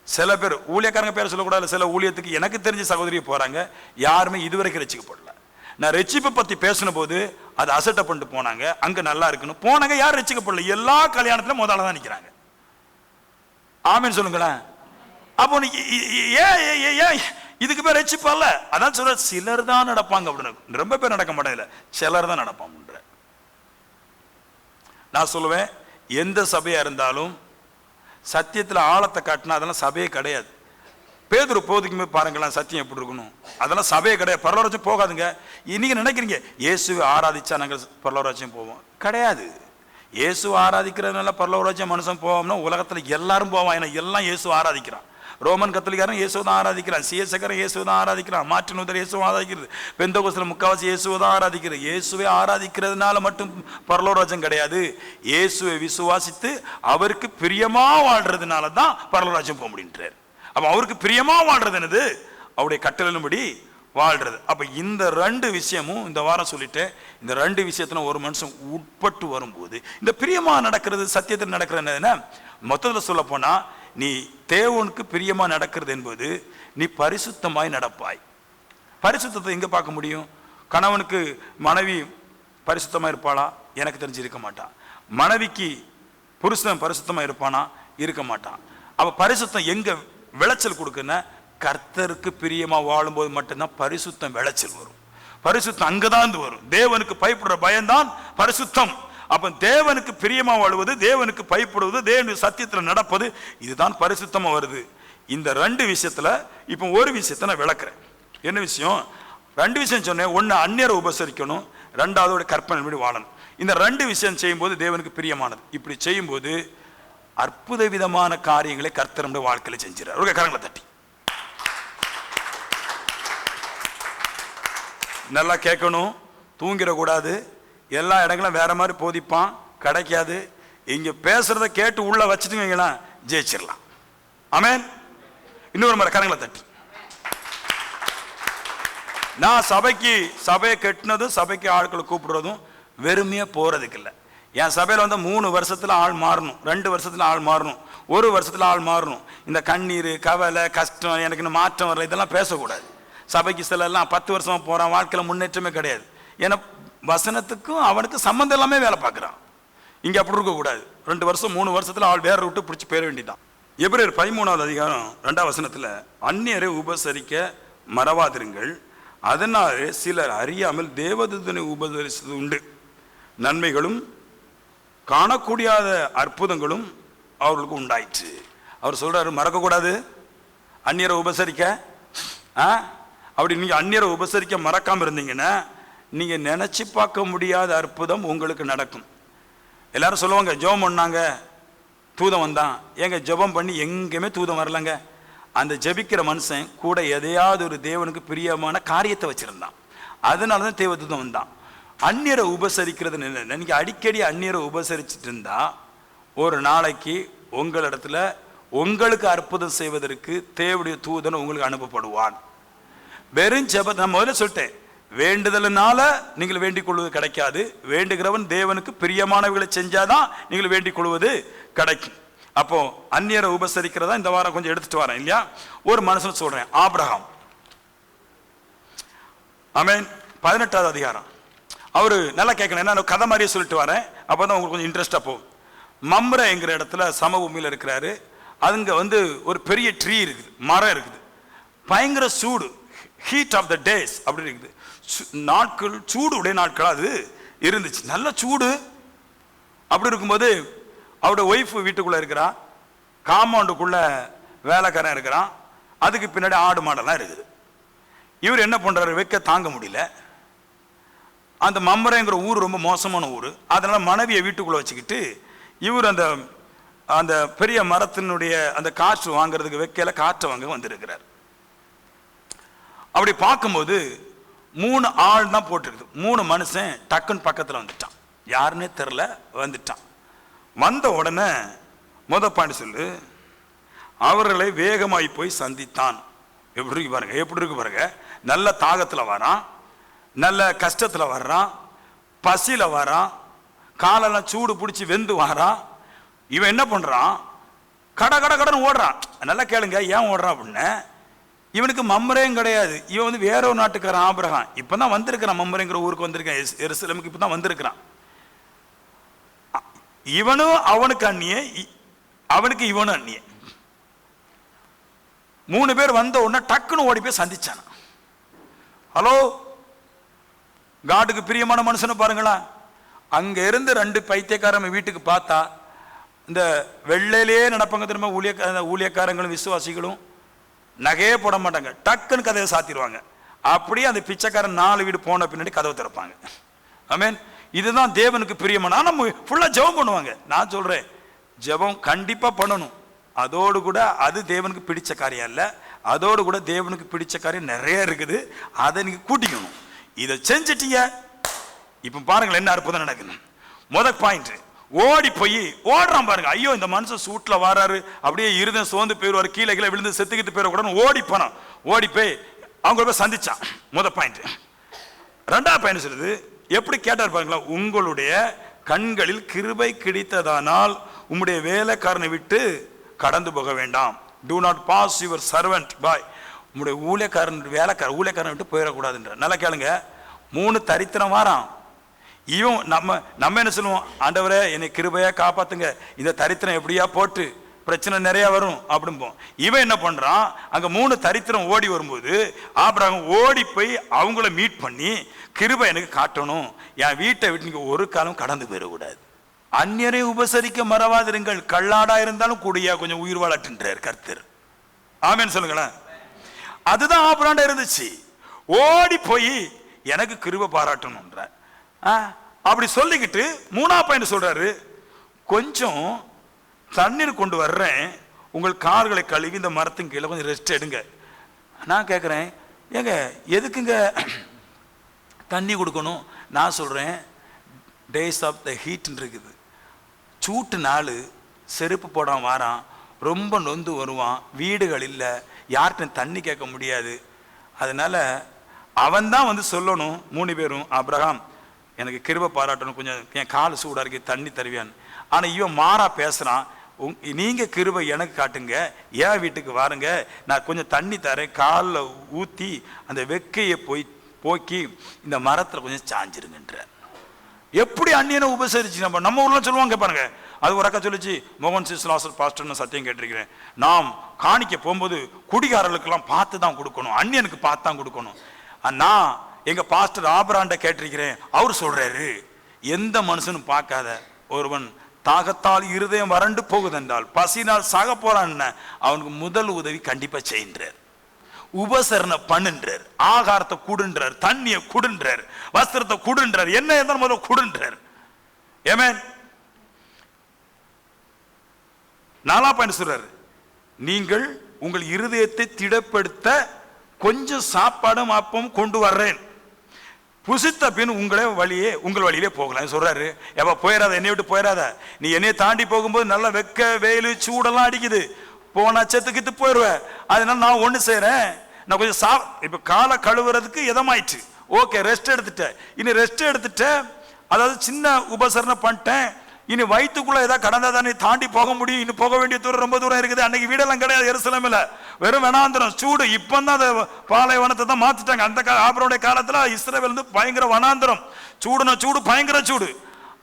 சில பேர், ஊழியக்காரங்க பேர் சொல்லக்கூடாது, சில ஊழியத்துக்கு எனக்கு தெரிஞ்ச சகோதரியை போறாங்க, யாருமே இதுவரைக்கும் ரட்சிக்கப்படல. நான் ரட்சிப்பை பத்தி பேசின போது அதை அசட்டை பண்ணிட்டு போனாங்க. அங்க நல்லா இருக்குன்னு போனாங்க, யாரும் ரட்சிக்கப்படல. எல்லா கல்யாணத்திலும் முதல்ல தான் நிக்கிறாங்க. ஆமேன்னு சொல்லுங்களேன். அப்போ இதுக்கு பேர் ரட்சிப்பல்ல. அதான் சொல்ற, சிலர் தான் நடப்பாங்க அப்படின்னு. ரொம்ப பேர் நடக்க மாட்டாங்க, சிலர் தான் நடப்பாங்க. நான் சொல்லுவேன், எந்த சபையா இருந்தாலும் சத்தியத்தில் ஆழத்தை காட்டினா அதெல்லாம் சபையே கிடையாது. பேதுரு போதுக்குமே பாருங்களேன், சத்தியம் எப்படி இருக்கணும், அதெல்லாம் சபையே கிடையாது. பரலோராஜ்யம் போகாதுங்க. நீங்க நினைக்கிறீங்க இயேசுவை ஆராதிச்சா நாங்கள் பரலோராஜ்யம் போவோம்? கிடையாது. இயேசுவை ஆராதிக்கிறதுனால பரலோராஜ்யம் மனுஷன் போவோம்னா உலகத்தில் எல்லாரும் போவான். ஏன்னா எல்லாம் இயேசுவை ஆராதிக்கிறான். ரோமன் கத்தோலிக்காரன் இயேசுவை தான் ஆராதிக்கிறான், சிஎஸ்காரன் இயேசுவை தான் ஆராதிக்கிறான், மார்ட்டின் லூதர் இயேசுவை ஆராதிக்கிறது, பெந்தகோஸ்தல முக்காவாசி இயேசுவை தான் ஆராதிக்கிறது. இயேசுவை ஆராதிக்கிறதுனால மட்டும் பரலோராஜ்யம் கிடையாது. இயேசுவை விசுவாசித்து அவருக்கு பிரியமா வாழ்றதுனால தான் பரலோராஜ்யம் போக முடியுன்றார். அப்ப அவருக்கு பிரியமா வாழ்றது என்னது? அவருடைய கட்டளையின்படி வாழ்றது. அப்ப இந்த ரெண்டு விஷயமும் இந்த வாரம் சொல்லிட்டு, இந்த ரெண்டு விஷயத்துல ஒரு மனுஷன் உட்பட்டு வரும்போது இந்த பிரியமா நடக்கிறது, சத்தியத்தில் நடக்கிறது என்னதுன்னா, மொத்தத்தில் சொல்ல போனா நீ தேவனுக்கு பிரியமா நடக்கிறது என்பது நீ பரிசுத்தமாய் நடப்பாய். பரிசுத்தத்தை எங்க பார்க்க முடியும்? கணவனுக்கு மனைவி பரிசுத்தமா இருப்பாளா? எனக்கு தெரிஞ்சு இருக்க மாட்டான். மனைவிக்கு புருஷன் பரிசுத்தமா இருப்பானா? இருக்க மாட்டான். அப்ப பரிசுத்தம் எங்க விளைச்சல் கொடுக்குன்னா, கர்த்தருக்கு பிரியமா வாழும்போது மட்டும்தான் பரிசுத்தம் விளைச்சல் வரும். பரிசுத்தம் அங்கதான் வரும். தேவனுக்கு பயப்படுற பயம்தான் பரிசுத்தம். அப்ப தேவனுக்கு பிரியமா வாழுவது, தேவனுக்கு பயப்படுவது, தேவனுடைய சத்தியத்தில் நடப்பது, இதுதான் பரிசுத்தமா வருது. இந்த ரெண்டு விஷயத்துல இப்ப ஒரு விஷயத்தை நான் விளக்குறேன். என்ன விஷயம்? ரெண்டு விஷயம் சொன்னேன். ஒன்னு அந்நியரை உபசரிக்கணும், ரெண்டாவது கற்பனை வாழணும். இந்த ரெண்டு விஷயம் செய்யும்போது தேவனுக்கு பிரியமானது. இப்படி செய்யும்போது அற்புத விதமான காரியங்களை கர்த்தர் நம்முடைய வாழ்க்கையில செஞ்சிடறார். ஒரு கரங்களை தட்டி நல்லா கேட்கணும். தூங்கிடக்கூடாது. எல்லா இடங்களும் வேற மாதிரி போதிப்பான், கிடைக்காது. இங்க பேசுறத கேட்டு உள்ள வச்சுட்டு ஜெயிச்சிடலாம். ஆமென். இன்னொரு முறை கரங்களை தட்டி. நான் சபையை கட்டினதும் சபைக்கு ஆட்களை கூப்பிடுறதும் வெறுமையா போறதுக்கு இல்லை. என் சபையில 3 வருஷத்துல ஆள் மாறணும், 2 வருஷத்துல ஆள் மாறணும், 1 வருஷத்துல ஆள் மாறணும். இந்த கண்ணீர், கவலை, கஷ்டம், எனக்கு இந்த மாற்றம் வரல, இதெல்லாம் பேசக்கூடாது. சபைக்கு சில எல்லாம் 10 வருஷமா போறான், வாழ்க்கையில முன்னேற்றமே கிடையாது. ஏன்னா வசனத்துக்கும் அவனுக்கு சம்பந்தம் எல்லாமே வேலை பார்க்குறான். இங்க அப்படி இருக்கக்கூடாது. 2 வருஷம் 3 வருஷத்துல ஆள் வேற விட்டு பிடிச்சி போயிட வேண்டியதான். எபிரேயர் 13வது அதிகாரம் 2வது வசனத்துல, அந்நியரை உபசரிக்க மறவாதிருங்கள், அதனாலே சிலர் அறியாமல் தேவதூதனை உபசரித்தது உண்டு, நன்மைகளும் காணக்கூடியாத அற்புதங்களும் அவர்களுக்கு உண்டாயிற்று. அவர் சொல்றாரு, மறக்கக்கூடாது அந்நியரை உபசரிக்க. அப்படி நீங்க அந்நியரை உபசரிக்க மறக்காம இருந்தீங்கன்னா நீங்க நினைச்சு பார்க்க முடியாத அற்புதம் உங்களுக்கு நடக்கும். எல்லாரும் சொல்லுவாங்க, ஜெபம் பண்ணாங்க தூதம் வந்தான். ஏங்க ஜெபம் பண்ணி எங்கேயுமே தூதம் வரலங்க. அந்த ஜெபிக்கிற மனுஷன் கூட எதையாவது ஒரு தேவனுக்கு பிரியமான காரியத்தை வச்சிருந்தான். அதனாலதான் தேவதூதன் வந்தான். அந்நியரை உபசரிக்கிறது நீங்க அடிக்கடி அந்நியரை உபசரிச்சுட்டு இருந்தா ஒரு நாளைக்கு உங்களிடத்துல உங்களுக்கு அற்புதம் செய்வதற்கு தேவனுடைய தூதன் உங்களுக்கு அனுப்பப்படுவான். வெறும் ஜெபத்தை நான் முதல்ல சொல்லிட்டேன், வேண்டுதல்னால நீங்கள் வேண்டிக் கொள்வது கிடைக்காது. வேண்டுகிறவன் தேவனுக்கு பிரியமானவர்களை செஞ்சாதான் நீங்கள் வேண்டிக் கொள்வது கிடைக்கும். அப்போ அந்நியரை உபசரிக்கிறதா இந்த வாரம் கொஞ்சம் எடுத்துட்டு வரேன் இல்லையா. ஒரு மனுஷன் சொல்றேன், ஆபிரகாம். ஆமென். 18வது அதிகாரம். அவரு நல்லா கேட்கணும், என்ன கதை மாதிரியே சொல்லிட்டு வரேன், அப்பதான் உங்களுக்கு கொஞ்சம் இன்ட்ரெஸ்டா போகும். மம்ரே என்கிற இடத்துல சமபூமியில் இருக்கிறாரு. அங்க ஒரு பெரிய ட்ரீ இருக்குது, மரம் இருக்குது, பயங்கர சூடு, ஹீட் ஆஃப் த டேஸ் அப்படி இருக்குது. நாட்கள் சூடு உடைய நாட்கள் அது இருந்துச்சு, நல்ல சூடு. அப்படி இருக்கும்போது அவருடைய ஒய்ஃப் வீட்டுக்குள்ள இருக்கிறா, காம்பவுண்டுக்குள்ள வேலைக்காரன் இருக்கிறான், அதுக்கு பின்னாடி ஆடு மாடெல்லாம் இருக்குது. இவர் என்ன பண்றாரு, வைக்க தாங்க முடியல. அந்த மம்பரைங்கிற ஊர் ரொம்ப மோசமான ஊர், அதனால மனைவியை வீட்டுக்குள்ள வச்சுக்கிட்டு இவர் அந்த அந்த பெரிய மரத்தினுடைய அந்த காற்று வாங்கிறதுக்கு வைக்கல, காற்று வாங்க வந்திருக்கிறார். அப்படி பார்க்கும்போது 3 ஆள் தான் போட்டிருக்குது. 3 மனுஷன் டக்குன்னு பக்கத்தில் வந்துட்டான், யாருன்னே தெரில வந்துட்டான். வந்த உடனே பாயிண்ட் சொல்லு, அவர்களை வேகமாய் போய் சந்தித்தான். எப்படி இருக்கு பாருங்க, எப்படி இருக்கு பாருங்க. நல்ல தாகத்தில் வரான், நல்ல கஷ்டத்தில் வர்றான், பசியில் வரான், காலெல்லாம் சூடு பிடிச்சி வெந்து வரான். இவன் என்ன பண்றான், கட கட கடன் ஓடுறான். நல்லா கேளுங்க, ஏன் ஓடுறான் அப்படின்னு. இவனுக்கு மம்ரேயும் கிடையாது, இவன் வேற ஒரு நாட்டுக்காரன் ஆபிரகாம். இப்பதான் வந்திருக்கிறான், மம்ரேங்கிற ஊருக்கு வந்திருக்கான், எருசலேமுக்கு இப்பதான் வந்திருக்கிறான். இவனும் அவனுக்கு அந்நிய, அவனுக்கு இவனும் அந்நிய. 3 பேர் வந்த உடனே டக்குன்னு ஓடி போய் சந்திச்சான். ஹலோ, காட்டுக்கு பிரியமான மனுஷனை பாருங்களா. அங்க இருந்து 2 பைத்தியக்காரன் வீட்டுக்கு பார்த்தா, இந்த வெள்ளையிலேயே நடப்பாங்க திரும்ப ஊழியக்காரங்களும் விசுவாசிகளும் நகையே போட மாட்டாங்க, டக்குன்னு கதவை சாத்திடுவாங்க. அப்படியே அந்த பிச்சைக்காரன் 4 வீடு போன பின்னாடி கதவை திறப்பாங்க. ஆமென். இதுதான் தேவனுக்கு பிரியமான. நம்ம ஃபுல்லா ஜெபம் பண்ணுவாங்க. நான் சொல்றேன், ஜெபம் கண்டிப்பா பண்ணணும். அதோடு கூட அது தேவனுக்கு பிடிச்ச காரியம் அல்ல, அதோடு கூட தேவனுக்கு பிடிச்ச காரியம் நிறைய இருக்குது, அதை நீங்க கூட்டிக்கணும். இதை செஞ்சிட்டீங்க, இப்ப பாருங்களேன் என்ன அற்புதம் நடக்குது. முதல் பாயிண்ட், ஓடி போய் ஓடுறான் பாருங்க. ஐயோ இந்த மனுஷன் சூட்ல வராரு, அப்படியே இருதம் சோர்ந்து போயிடுவாரு, கீழே கீழே விழுந்து செத்துக்கிட்டு போயிடக்கூடாது, ஓடி போனான். ஓடி போய் அவங்க போய் சந்திச்சான். முதல் பாயிண்ட். 2வது பாயிண்ட் சொல்லுது, எப்படி கேட்டார் பாருங்களா, உங்களுடைய கண்களில் கிருபை கிடைத்ததானால் உம்முடைய வேலைக்காரனை விட்டு கடந்து போக வேண்டாம். Do not pass your servant by. உம்முடைய ஊழியக்காரன் விட்டு போயிடக்கூடாதுன்ற. நல்லா கேளுங்க, 3 தரித்திரம் வாரான். இவன் நம்ம என்ன சொல்லுவோம், ஆண்டவரே என்னை கிருபையா காப்பாத்துங்க, இந்த தரித்திரம் எப்படியா போட்டு பிரச்சனை நிறைய வரும் அப்படிம்போம். இவன் என்ன பண்றான், அங்க 3 தரித்திரம் ஓடி வரும்போது ஆபிரகாம் ஓடி போய் அவங்கள மீட் பண்ணி, கிருபை எனக்கு காட்டணும், என் வீட்டை விட்டு நீங்க ஒரு காலம் கடந்து போயிடக்கூடாது, அந்நியரை உபசரிக்க மறவாதிருங்கள், கல்லாடா இருந்தாலும் கூடியா கொஞ்சம் உயிர் வாழட்டுன்றார் கர்த்தர். ஆமென் சொல்லுங்களேன். அதுதான் ஆபிரகாம் இருந்துச்சு. ஓடி போய் எனக்கு கிருபை பாராட்டணும்ன்ற. அப்படி சொல்லிக்கிட்டு 3வது பாயிண்ட் சொல்றாரு, கொஞ்சம் தண்ணீர் கொண்டு வர்றேன், உங்கள் கால்களை கழுவி இந்த மரத்தின் கீழே கொஞ்சம் ரெஸ்ட் எடுங்க. நான் கேட்குறேன், ஏங்க எதுக்குங்க தண்ணி கொடுக்கணும்? நான் சொல்றேன், டேஸ் ஆஃப் த ஹீட் இருக்குது, சூட்டு நாள், செருப்பு போடாம வாரான், ரொம்ப நொந்து வருவான், வீடுகள் இல்லை, யார்கிட்ட தண்ணி கேட்க முடியாது. அதனால அவன் தான் சொல்லணும் 3 பேரும், ஆபிரகாம் எனக்கு கிருபை பாராட்டணும், கொஞ்சம் என் கால் சூடாக இருக்கு, தண்ணி தருவியான்னு. ஆனால் இவன் மாறா பேசுகிறான், நீங்கள் கிருபை எனக்கு காட்டுங்க, ஏன் வீட்டுக்கு வாருங்க, நான் கொஞ்சம் தண்ணி தரேன், காலில் ஊற்றி அந்த வெக்கையை போக்கி இந்த மரத்தில் கொஞ்சம் சாஞ்சிருங்கன்ற. எப்படி அந்நியனை உபசரிச்சு நம்ம ஊர்லாம் சொல்லுவாங்க பாருங்க. அது ஒரு அக்கா சொல்லிச்சு, மோகன் சிஸ்லாசர் பாஸ்டர்னு சத்தியம் கேட்டிருக்கிறேன், நாம் காணிக்க போகும்போது குடிகாரர்களுக்கெல்லாம் பார்த்து தான் கொடுக்கணும், அந்நியனுக்கு பார்த்து தான் கொடுக்கணும். நான் எங்க பாஸ்டர் ஆபிரகாம்ட கேட்டிருக்கிறேன், அவர் சொல்றாரு, எந்த மனுஷனும் பார்க்காத ஒருவன் தாகத்தால் இருதயம் வறண்டு போகுதென்றால், பசினால் சாக போறான், அவனுக்கு முதல் உதவி கண்டிப்பா செய்கின்றார், உபசரணை பண்ணுன்றார், ஆகாரத்தை குடுன்றார், தண்ணியை குடுன்றார், வஸ்திரத்தை குடுன்றார், என்ன இருந்தாலும் முதல்ல குடுன்றார். ஆமென். 4வது பாயிண்ட் சொல்றாரு, நீங்கள் உங்கள் இருதயத்தை திடப்படுத்த கொஞ்சம் சாப்பாடும் அப்பமும் கொண்டு வர்றேன், புசித்த பின் உங்கள் வழியிலே போகலாம் சொல்றாரு. எப்ப போயிடாத, என்னை விட்டு போயிடாத, நீ என்னைய தாண்டி போகும்போது நல்ல வெக்க வெயில் சூடெல்லாம் அடிக்குது, போனா செத்துக்கிட்டு போயிடுவ. அதனால நான் ஒண்ணு செய்யறேன், நான் கொஞ்சம் இப்ப காலை கழுவுறதுக்கு இதமாயிடுச்சு, ஓகே ரெஸ்ட் எடுத்துட்டேன். இனி ரெஸ்ட் எடுத்துட்டேன், அதாவது சின்ன உபசரணை பண்ணிட்டேன். இனி வயிற்றுக்குள்ள ஏதாவது கடந்தா தானே தாண்டி போக முடியும். இன்னும் போக வேண்டிய தூரம் ரொம்ப தூரம் இருக்குது. அன்னைக்கு வீடெல்லாம் கிடையாது எருசலேமில், வெறும் வனாந்திரம் சூடு. இப்பதான் அந்த பாலைவனத்தை தான் மாத்திட்டாங்க. அந்த ஆபிரகாமுடைய காலத்துல இஸ்ரவேல் வந்து பயங்கர வனாந்திரம், சூடுன சூடு, பயங்கர சூடு.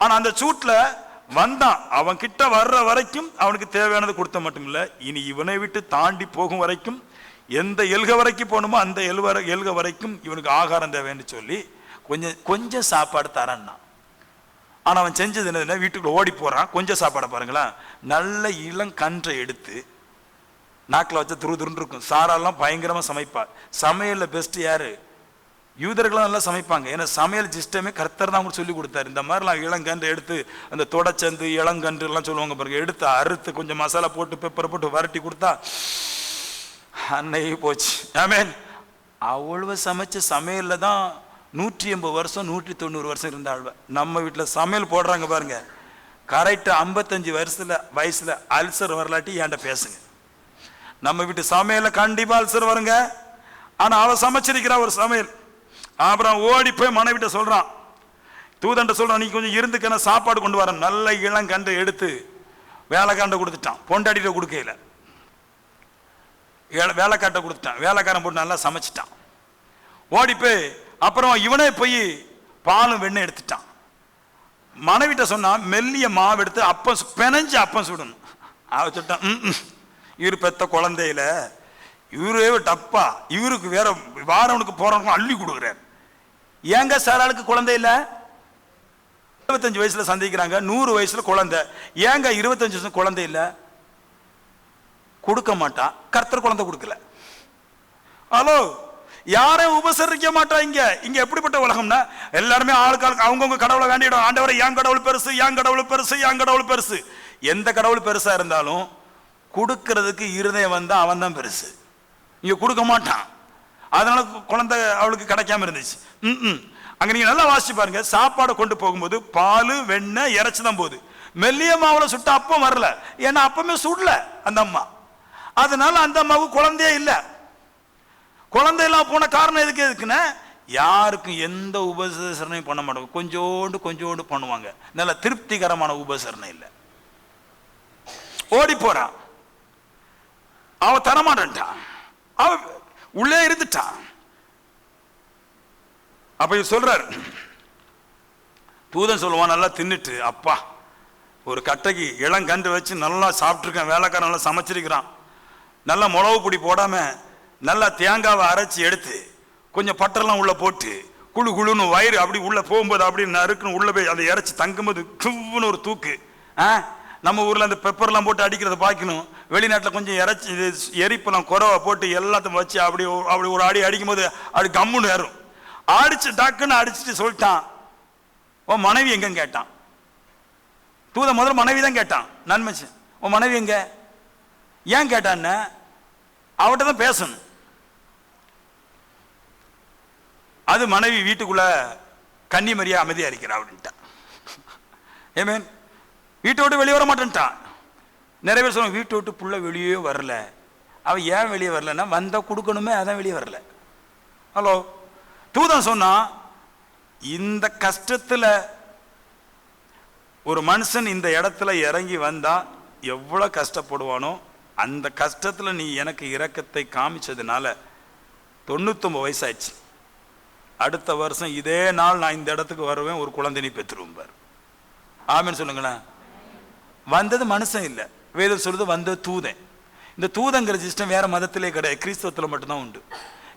ஆனா அந்த சூட்ல வந்தான், அவன் கிட்ட வர்ற வரைக்கும் அவனுக்கு தேவையானது கொடுத்த மட்டும் இல்ல, இனி இவனை விட்டு தாண்டி போகும் வரைக்கும் எந்த எல்க வரைக்கும் போகணுமோ அந்த எல்க வரைக்கும் இவனுக்கு ஆகாரம் தேவைன்னு சொல்லி கொஞ்சம் சாப்பாடு தரேன்னா. ஆனா அவன் செஞ்சது என்ன, வீட்டுக்குள்ள ஓடி போறான். கொஞ்சம் சாப்பாடை பாருங்களேன், நல்ல இளங்கன்றை எடுத்து நாக்கில் வச்ச துருதுருன்னு இருக்கும். சாரெல்லாம் பயங்கரமா சமைப்பார். சமையல்ல பெஸ்ட் யாரு? யூதர்களும் நல்லா சமைப்பாங்க. ஏன்னா சமையல் சிஸ்டமே கர்த்தர் தான் அவங்களுக்கு சொல்லி கொடுத்தாரு. இந்த மாதிரிலாம் இளங்கன்று எடுத்து, அந்த தொடச்சந்து இளங்கன்று எல்லாம் சொல்லுவாங்க பாருங்க, எடுத்து அறுத்து கொஞ்சம் மசாலா போட்டு பெப்பரை போட்டு வரட்டி கொடுத்தா அன்னைக்கு போச்சு. ஆமென். அவ்வளவு சமைச்ச சமையல்ல தான் 180 வருஷம் 190 வருஷம் இருந்தாள். நம்ம வீட்டில் சமையல் போடுறாங்க பாருங்க, கரெக்டாக 55 வயசுல அல்சர் வரலாட்டி ஏன்ட பேசுங்க. நம்ம வீட்டு சமையல கண்டிப்பா அல்சர் வருங்க. ஆனா அவ சமைச்சிருக்கிறா ஒரு சமையல். அப்புறம் ஓடி போய் மனைவிட்ட சொல்றான், தூதன்ட்ட சொல்றான், நீ கொஞ்சம் இருந்துக்க, சாப்பாடு கொண்டு வர. நல்ல இளங்கன்று எடுத்து வேலைக்காண்ட கொடுத்துட்டான். பொண்டாட்டிட்ட கொடுக்கல, வேலைக்காட்ட கொடுத்துட்டான். வேலைக்காரன் போட்டு நல்லா சமைச்சிட்டான். ஓடி போய் அப்புறம் இவனே போய் பாலும் வெண்ணெய் எடுத்துட்டான். மனைவிட்ட சொன்னா, மெல்லிய மாவு எடுத்து அப்பம் பெனஞ்சு அப்பம் சுடணும். அவ சொல்லிட்டான், இவரு பெத்த குழந்தையில இவரே டப்பா, இவருக்கு வேற வாரவனுக்கு போறவனுக்கு அள்ளி கொடுக்குறாரு. ஏங்க சார் ஆளுக்கு குழந்தை இல்ல? 25 வயசுல சந்திக்கிறாங்க, 100 வயசுல குழந்தை. ஏங்க 25 வருஷம் குழந்தை இல்ல? கொடுக்க மாட்டான். கர்த்தர் குழந்தை கொடுக்கல. ஹலோ, யாரையும் உபசரிக்க மாட்டா. இங்க எப்படிப்பட்ட உலகம்னா, எல்லாருமே ஆளுக்கு அவங்கவுங்க கடவுளை வேண்டிடும். ஆண்டவரை என் கடவுள் பெருசு, என் கடவுள் பெருசு, என் கடவுள் பெருசு. எந்த கடவுள் பெருசா இருந்தாலும் கொடுக்கறதுக்கு இருதயம் வந்தா அவன் தான் பெருசு. இங்க கொடுக்க மாட்டான். அதனால குழந்தை அவளுக்கு கிடைக்காம இருந்துச்சு. அங்க நீங்க நல்லா வாசிச்சு பாருங்க, சாப்பாடு கொண்டு போகும்போது பால் வெண்ணெய் இறைச்சி தான் போகுது. மெல்லிய மாவுல சுட்ட அப்பம் வரல. ஏன்னா அப்பமே சுடல அந்த அம்மா. அதனால அந்த அம்மாவுக்கு குழந்தையே இல்லை. குழந்தை எல்லாம் போன காரணம் எதுக்குன்னா, யாருக்கும் எந்த உபசரணையும் பண்ண மாட்டாங்க. கொஞ்சோண்டு பண்ணுவாங்க. நல்ல திருப்திகரமான உபசரணை இல்லை. ஓடி போறான், அவ தரமாட்டான், அவ உள்ளே இருந்துட்டான். அப்ப சொல்றாரு, தூதன் சொல்லுவான், நல்லா தின்னுட்டு, அப்பா ஒரு கட்டைக்கு இளங்கன்று வச்சு நல்லா சாப்பிட்டுருக்கேன், வேலைக்காரன் நல்லா சமைச்சிருக்கிறான், நல்லா மிளகு பொடி போடாம நல்லா தேங்காவை அரைச்சி எடுத்து கொஞ்சம் பட்டரெல்லாம் உள்ள போட்டு குழு குழுன்னு வயிறு அப்படி உள்ள போகும்போது அப்படி நறுக்குன்னு உள்ள போய் அதை இறைச்சி தங்கும்போது குவ்னு ஒரு தூக்கு. நம்ம ஊர்ல அந்த பெப்பர்லாம் போட்டு அடிக்கிறத பார்க்கணும். வெளிநாட்டில் கொஞ்சம் இறைச்சி எரிப்பெல்லாம் குறவை போட்டு எல்லாத்தையும் வச்சு அப்படி ஒரு அடி அடிக்கும் போது அப்படி கம்முன்னு ஏறும். அடிச்சு டக்குன்னு அடிச்சுட்டு சொல்லிட்டான், உன் மனைவி எங்கன்னு கேட்டான். தூத முதல்ல மனைவி தான் கேட்டான். நன்மைச்சு, உன் மனைவி எங்க? ஏன் கேட்டான்னு அவட்ட தான் பேசணும். அது மனைவி வீட்டுக்குள்ள கன்னிமரியா அமைதியா இருக்கிறா அப்படின்ட்டான். ஏமேன், வீட்டை விட்டு வெளியே வர மாட்டேன்ட்டான். நிறைய பேர் சொல்லுவாங்க, வீட்டை விட்டு புள்ள வெளியே வரல. அவன் ஏன் வெளியே வரலன்னா, வந்தா கொடுக்கணுமே, அதான் வெளியே வரல. ஹலோ, தூதன் சொன்னா, இந்த கஷ்டத்துல ஒரு மனுஷன் இந்த இடத்துல இறங்கி வந்தா எவ்வளவு கஷ்டப்படுவானோ, அந்த கஷ்டத்துல நீ எனக்கு இரக்கத்தை காமிச்சதுனால 99 வயசாயிடுச்சு. அடுத்த வருஷம் இதே நாள் நான் இந்த இடத்துக்கு வருவேன், ஒரு குழந்தை நீ பெற்றுருவார். ஆமென் சொல்லுங்களேன். வந்தது மனுஷன் இல்லை, வேதம் சொல்றது வந்தது தூதன். இந்த தூதங்கிற சிஸ்டம் வேற மதத்திலே கிடையாது, கிறிஸ்தவத்தில் மட்டும்தான் உண்டு.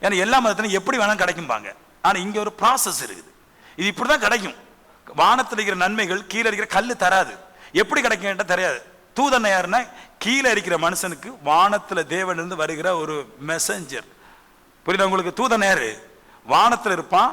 ஏன்னா எல்லா மதத்திலும் எப்படி வேணாலும் கிடைக்கும்பாங்க. ஆனா இங்க ஒரு ப்ராசஸ் இருக்குது. இது இப்படிதான் கிடைக்கும். வானத்தில் இருக்கிற நன்மைகள் கீழே இருக்கிற கல்லு தராது. எப்படி கிடைக்கும் தெரியாது. தூதன் யாருன்னா, கீழே இருக்கிற மனுஷனுக்கு வானத்துல தேவன் இருந்து வருகிற ஒரு மெசஞ்சர். புரியுது உங்களுக்கு? தூதன் யாரு? வானத்துல இருப்பான்,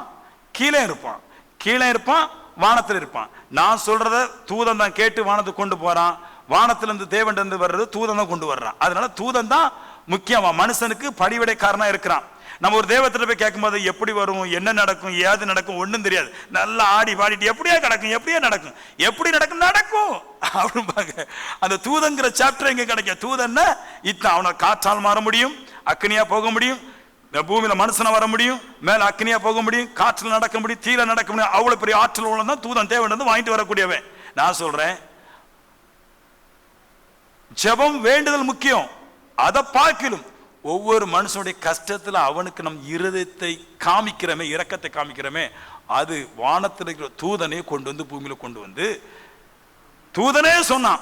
கீழே இருப்பான், கீழே இருப்பான், வானத்தில் இருப்பான். நான் சொல்றத தூதன் தான் கேட்டு வானத்துக்கு கொண்டு போறான். வானத்திலிருந்து தேவன் இருந்து வர்றது தூதன் தான் கொண்டு வர்றான். அதனால தூதன் தான் முக்கியமா மனுஷனுக்கு படிவிடைக்காரனா இருக்கிறான். நம்ம ஒரு தெய்வத்துல போய் கேட்கும்போது எப்படி வரும், என்ன நடக்கும், ஏது நடக்கும் ஒன்றும் தெரியாது. நல்லா ஆடி பாடிட்டு எப்படியே கிடக்கும், எப்படியே நடக்கும், எப்படி நடக்கும் நடக்கும் அப்படிம்பாங்க. அந்த தூதங்கிற சாப்டர் எங்க கிடைக்கும்? தூதன்னா இத்தனை அவனை காற்றால் மாற முடியும், அக்னியா போக முடியும், பூமியில மனுஷனை வர முடியும், மேல அக்னியா போக முடியும், காற்றில் நடக்க முடியும், தீல நடக்க முடியும். அவ்வளவு பெரிய ஆற்றல் உள்ளதான் தூதன். தேவன் வாங்கிட்டு வரக்கூடியவன். நான் சொல்றேன், ஜெபம் வேண்டுதல் முக்கியம். அதை பார்க்கலும் ஒவ்வொரு மனுஷனுடைய கஷ்டத்துல அவனுக்கு நம் இருதயத்தை காமிக்கிறமே, இரக்கத்தை காமிக்கிறமே, அது வானத்தில் இருக்கிற தூதனே கொண்டு வந்து பூமியில கொண்டு வந்து, தூதனே சொன்னான்.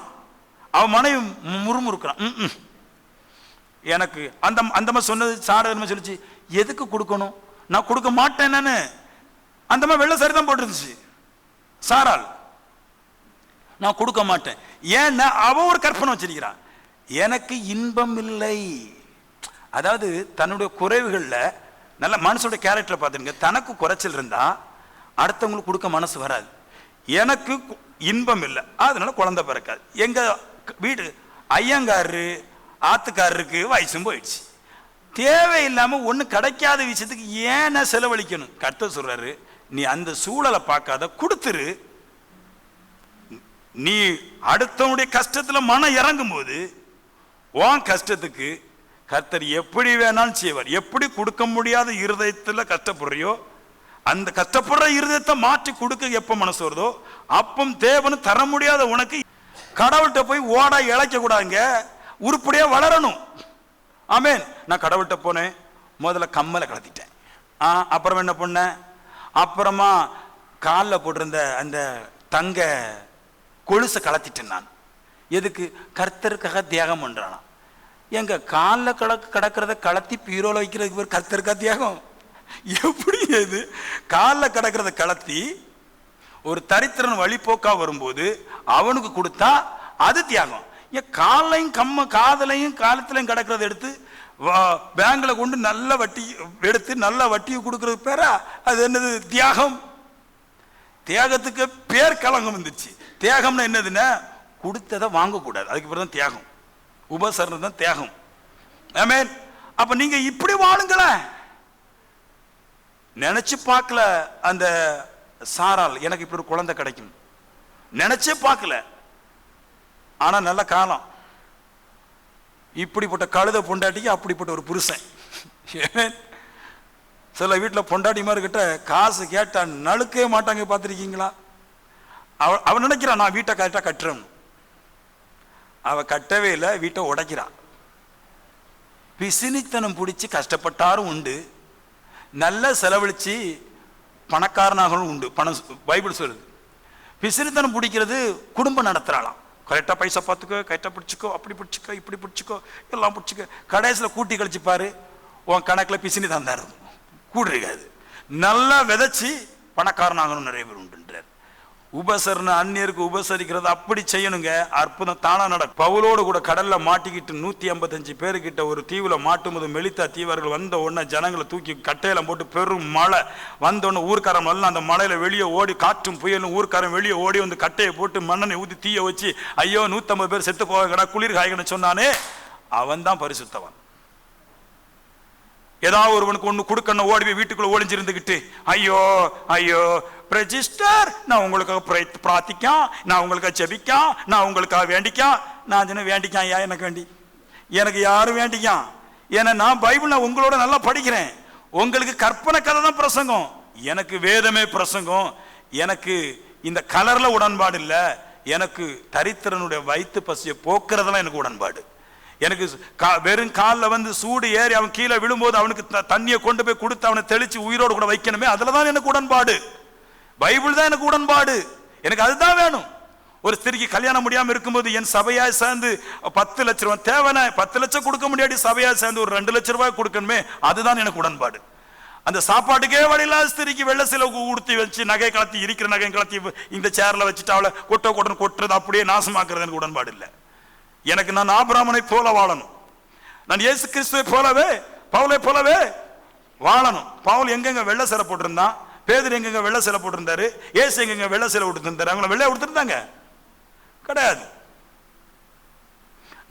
அவன் மனைவி முறுமுறுக்கிறான். எனக்கு அந்த அந்த சொன்னது சாரதன்மை சொல்லிச்சு, எதுக்கு கொடுக்கணும், நான் கொடுக்க மாட்டேன்னு. அந்த வெள்ளை சரிதான் போட்டுருந்துச்சு சாரால். நான் கொடுக்க மாட்டேன். ஏன்னா அவ ஒரு கற்பனை வச்சிருக்கிறான், எனக்கு இன்பம் இல்லை. அதாவது தன்னுடைய குறைவுகள்ல நல்ல மனசோட கேரக்டரை பார்த்துருங்க. தனக்கு குறைச்சல் இருந்தா அடுத்தவங்களுக்கு கொடுக்க மனசு வராது. எனக்கு இன்பம் இல்லை, அதனால குழந்தை பிறக்காது. எங்க வீடு ஐயங்காரரு ஆத்துக்காரருக்கு வயசும் போயிடுச்சு. தேவையில்லாம ஒண்ணு கிடைக்காத விஷயத்துக்கு ஏன் செலவழிக்கணும்? கர்த்தர் சொல்றாரு, நீ அந்த சூழலை பார்க்காத, கொடுத்துரு. நீ அடுத்தவனுடைய கஷ்டத்துல மனம் இறங்கும் போது உன் கஷ்டத்துக்கு கர்த்தர் எப்படி வேணாலும் செய்வார். எப்படி கொடுக்க முடியாத இருதயத்துல கஷ்டப்படுறியோ, அந்த கஷ்டப்படுற இருதயத்தை மாற்றி கொடுக்க எப்ப மனசு வருதோ அப்பம் தேவன் தர முடியாத உனக்கு கடவுள்கிட்ட போய் ஓட இழைக்க கூடாதுங்க, உருப்படியா வளரணும். ஆமேன். நான் கடவுள்கிட்ட போனேன், முதல்ல கம்மலை கலத்திட்டேன். அப்புறம் என்ன பண்ணேன், அப்புறமா காலில் போட்டிருந்த அந்த தங்க கொலுசை கலத்திட்டேன். நான் எதுக்கு? கர்த்தருக்காக தியாகம் பண்றானா? எங்க காலில் கிடக்கிறத கலத்தி பீரோல வைக்கிறதுக்கு ஒரு கர்த்தருக்கா தியாகம்? எப்படி? எது காலில் கிடக்கிறத கலத்தி ஒரு தரித்திரன் வழிபோக்கா வரும்போது அவனுக்கு கொடுத்தா அது தியாகம். ஏன் காலையும் காதலையும் காலத்திலையும் கிடக்கிறத எடுத்து பேங்க்ல கொண்டு நல்ல வட்டி எடுத்து நல்ல வட்டியை கொடுக்கறது பேரா அது என்னது? தியாகம். தியாகத்துக்கு பேர் கலங்கம் வந்துருச்சு. தியாகம்னா என்னதுன்னா கொடுத்ததை வாங்கக்கூடாது, அதுக்கு பிறகு தான் தியாகம். உபசரணம் தான் தியாகம். ஆமென். அப்ப நீங்க இப்படி வாழுங்களேன். நினைச்சு பார்க்கல அந்த சாரால் எனக்கு இப்படி ஒரு குழந்தை கிடைக்கும், நினைச்சே பார்க்கல. ஆனா நல்ல காலம், இப்படிப்பட்ட கழுத பொண்டாட்டிக்கு அப்படிப்பட்ட ஒரு புருஷன். சில வீட்டில் பொண்டாட்டி மாதிரி கிட்ட காசு கேட்டா நழுக்கவே மாட்டாங்க, பார்த்துருக்கீங்களா? அவன் நினைக்கிறான் நான் வீட்டை கரெக்டாக கட்டுறேன். அவ கட்டவே இல்லை, வீட்டை உடைக்கிறான். பிசினித்தனம் பிடிச்சி கஷ்டப்பட்டாரும் உண்டு, நல்ல செலவழிச்சு பணக்காரனாகவும் உண்டு. பணம் பைபிள் சொல்லுது. பிசினித்தனம் பிடிக்கிறது குடும்பம் நடத்துறாளாம். கரெக்டாக பைசா பார்த்துக்கோ, கரெக்டாக பிடிச்சிக்கோ, அப்படி பிடிச்சிக்கோ, இப்படி பிடிச்சிக்கோ, எல்லாம் பிடிச்சிக்கோ. கடைசியில் கூட்டி கழிச்சுப்பாரு, உன் கணக்கில் பிசினி தந்தாரு, கூடு இருக்காது. நல்லா விதைச்சி பணக்காரனாகணும் நிறைய பேர் உண்டுன்றார். உபசரண அந்நியருக்கு உபசரிக்கிறது அப்படி செய்யணுங்க, அற்புதம் தானா நடக்கும். பவுலோடு கூட கடல்ல மாட்டிக்கிட்டு 155 பேருக்கிட்ட ஒரு தீவுல மாட்டும்போது மெலித்தா தீவர்கள் வந்த உடனே ஜனங்களை தூக்கி கட்டையில போட்டு பெரும் மழை வந்த உடனே ஊர்க்காரன் எல்லாம் அந்த மலையில வெளியே ஓடி, காற்றும் புயலும் ஊர்க்காரன் வெளியே ஓடி வந்து கட்டையை போட்டு மண்ணனை ஊற்றி தீய வச்சு, ஐயோ 150 பேர் செத்து போவாங்கடா, குளிர் காய்கன்னு சொன்னானே, அவன் தான் பரிசுத்தவன். ஏதாவது ஒருவனுக்கு ஒண்ணு கொடுக்கணும் ஓடி போய் வீட்டுக்குள்ள ஒளிஞ்சிருந்துகிட்டு ஐயோ ஐயோ ரெஜிஸ்டர், நான் உங்களுக்காக பிரார்த்திக்கான், நான் உங்களுக்காக ஜெபிக்கான், நான் உங்களுக்காக வேண்டிக்கான். நான் சொன்ன வேண்டிக்கான், ஏன் எனக்கு வேண்டி? எனக்கு யாரும் வேண்டிக்கான். ஏன்னா நான் பைபிள் நான் உங்களோட நல்லா படிக்கிறேன். உங்களுக்கு கற்பனை கதை தான் பிரசங்கம், எனக்கு வேதமே பிரசங்கம். எனக்கு இந்த கலர்ல உடன்பாடு இல்லை, எனக்கு தரித்திரனுடைய வயிற்று பசியை போக்குறதுலாம் எனக்கு உடன்பாடு. எனக்கு வெறும் காலில் வந்து சூடு ஏறி அவன் கீழே விழும்போது அவனுக்கு தண்ணியை கொண்டு போய் கொடுத்து அவனை தெளிச்சு உயிரோடு கூட வைக்கணுமே, அதுல தான் எனக்கு உடன்பாடு. பைபிள் தான் எனக்கு உடன்பாடு, எனக்கு அதுதான் வேணும். ஒரு ஸ்திரிக்கு கல்யாணம் முடியாம இருக்கும்போது என் சபையாய் சேர்ந்து 10 லட்சம் ரூபாய் தேவைன்னா 10 லட்சம் கொடுக்க முடியாது, சபையாய் சேர்ந்து ஒரு 2 லட்சம் ரூபாய் கொடுக்கணுமே, அதுதான் எனக்கு உடன்பாடு. அந்த சாப்பாட்டுக்கே வழியில்லாத ஸ்திரிக்கு வெள்ள செலவு உடுத்தி வச்சு நகை கலத்தி இருக்கிற நகை கலத்தி இந்த சேர்ல வச்சுட்டு அவளை கொட்டுறது அப்படியே நாசமாக்குறது எனக்கு உடன்பாடு இல்லை. எனக்கு நான் ஆபிரகாமை போல வாழணும், நான் இயேசு கிறிஸ்துவை போலவே பவுலை போலவே வாழணும். பவுல் எங்கெங்க வெள்ள சிலை போட்டிருந்தான், பேதுரு எங்கெங்க வெள்ள சிலை போட்டிருந்தாரு, இயேசு எங்கெங்க வெள்ள சிலை கொடுத்திருந்தாரு? அவங்கள வெள்ளைய கொடுத்திருந்தாங்க கிடையாது.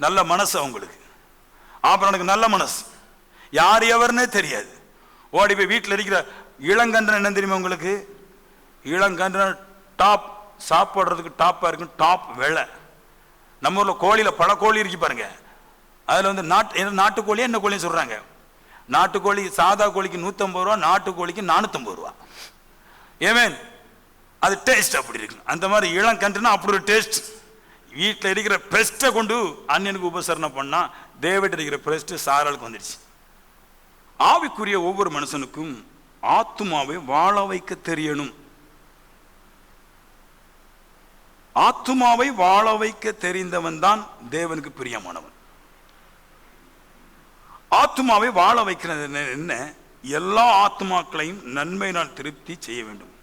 நல்ல மனசு அவங்களுக்கு. ஆபிரகாமுக்கு நல்ல மனசு, யார் எவர்னே தெரியாது, ஓடி போய் வீட்டில் இருக்கிற இளங்கன்றன் என்ன தெரியுமா உங்களுக்கு? இளங்கன்றன் டாப் சாப்பிட்றதுக்கு டாப்பாக இருக்கும், டாப் வெள்ளை. நம்ம ஊரில் கோழியில் பல கோழி இருக்கு பாருங்க. அதில் வந்து நாட்டுக்கோழியே என்ன கோழின்னு சொல்கிறாங்க. நாட்டுக்கோழி சாதா கோழிக்கு 150 ரூபா, நாட்டுக்கோழிக்கு 450 ரூபா. ஏமேன், அது டேஸ்ட் அப்படி இருக்கு. அந்த மாதிரி இளங்கன்றுனா அப்படி ஒரு டேஸ்ட். வீட்டில் இருக்கிற பெஸ்ட்டை கொண்டு அண்ணனுக்கு உபசரணை பண்ணா தேவட்ட இருக்கிற பெஸ்ட் சாராளுக்கு வந்துடுச்சு. ஆவிக்குரிய ஒவ்வொரு மனுஷனுக்கும் ஆத்துமாவை வாழ வைக்க தெரியணும். ஆத்துமாவை வாழ வைக்க தெரிந்தவன் தான் தேவனுக்கு பிரியமானவன். ஆத்துமாவை வாழ வைக்கிறது என்ன? எல்லா ஆத்மாக்களையும் நன்மையினால் திருப்தி செய்ய வேண்டும்.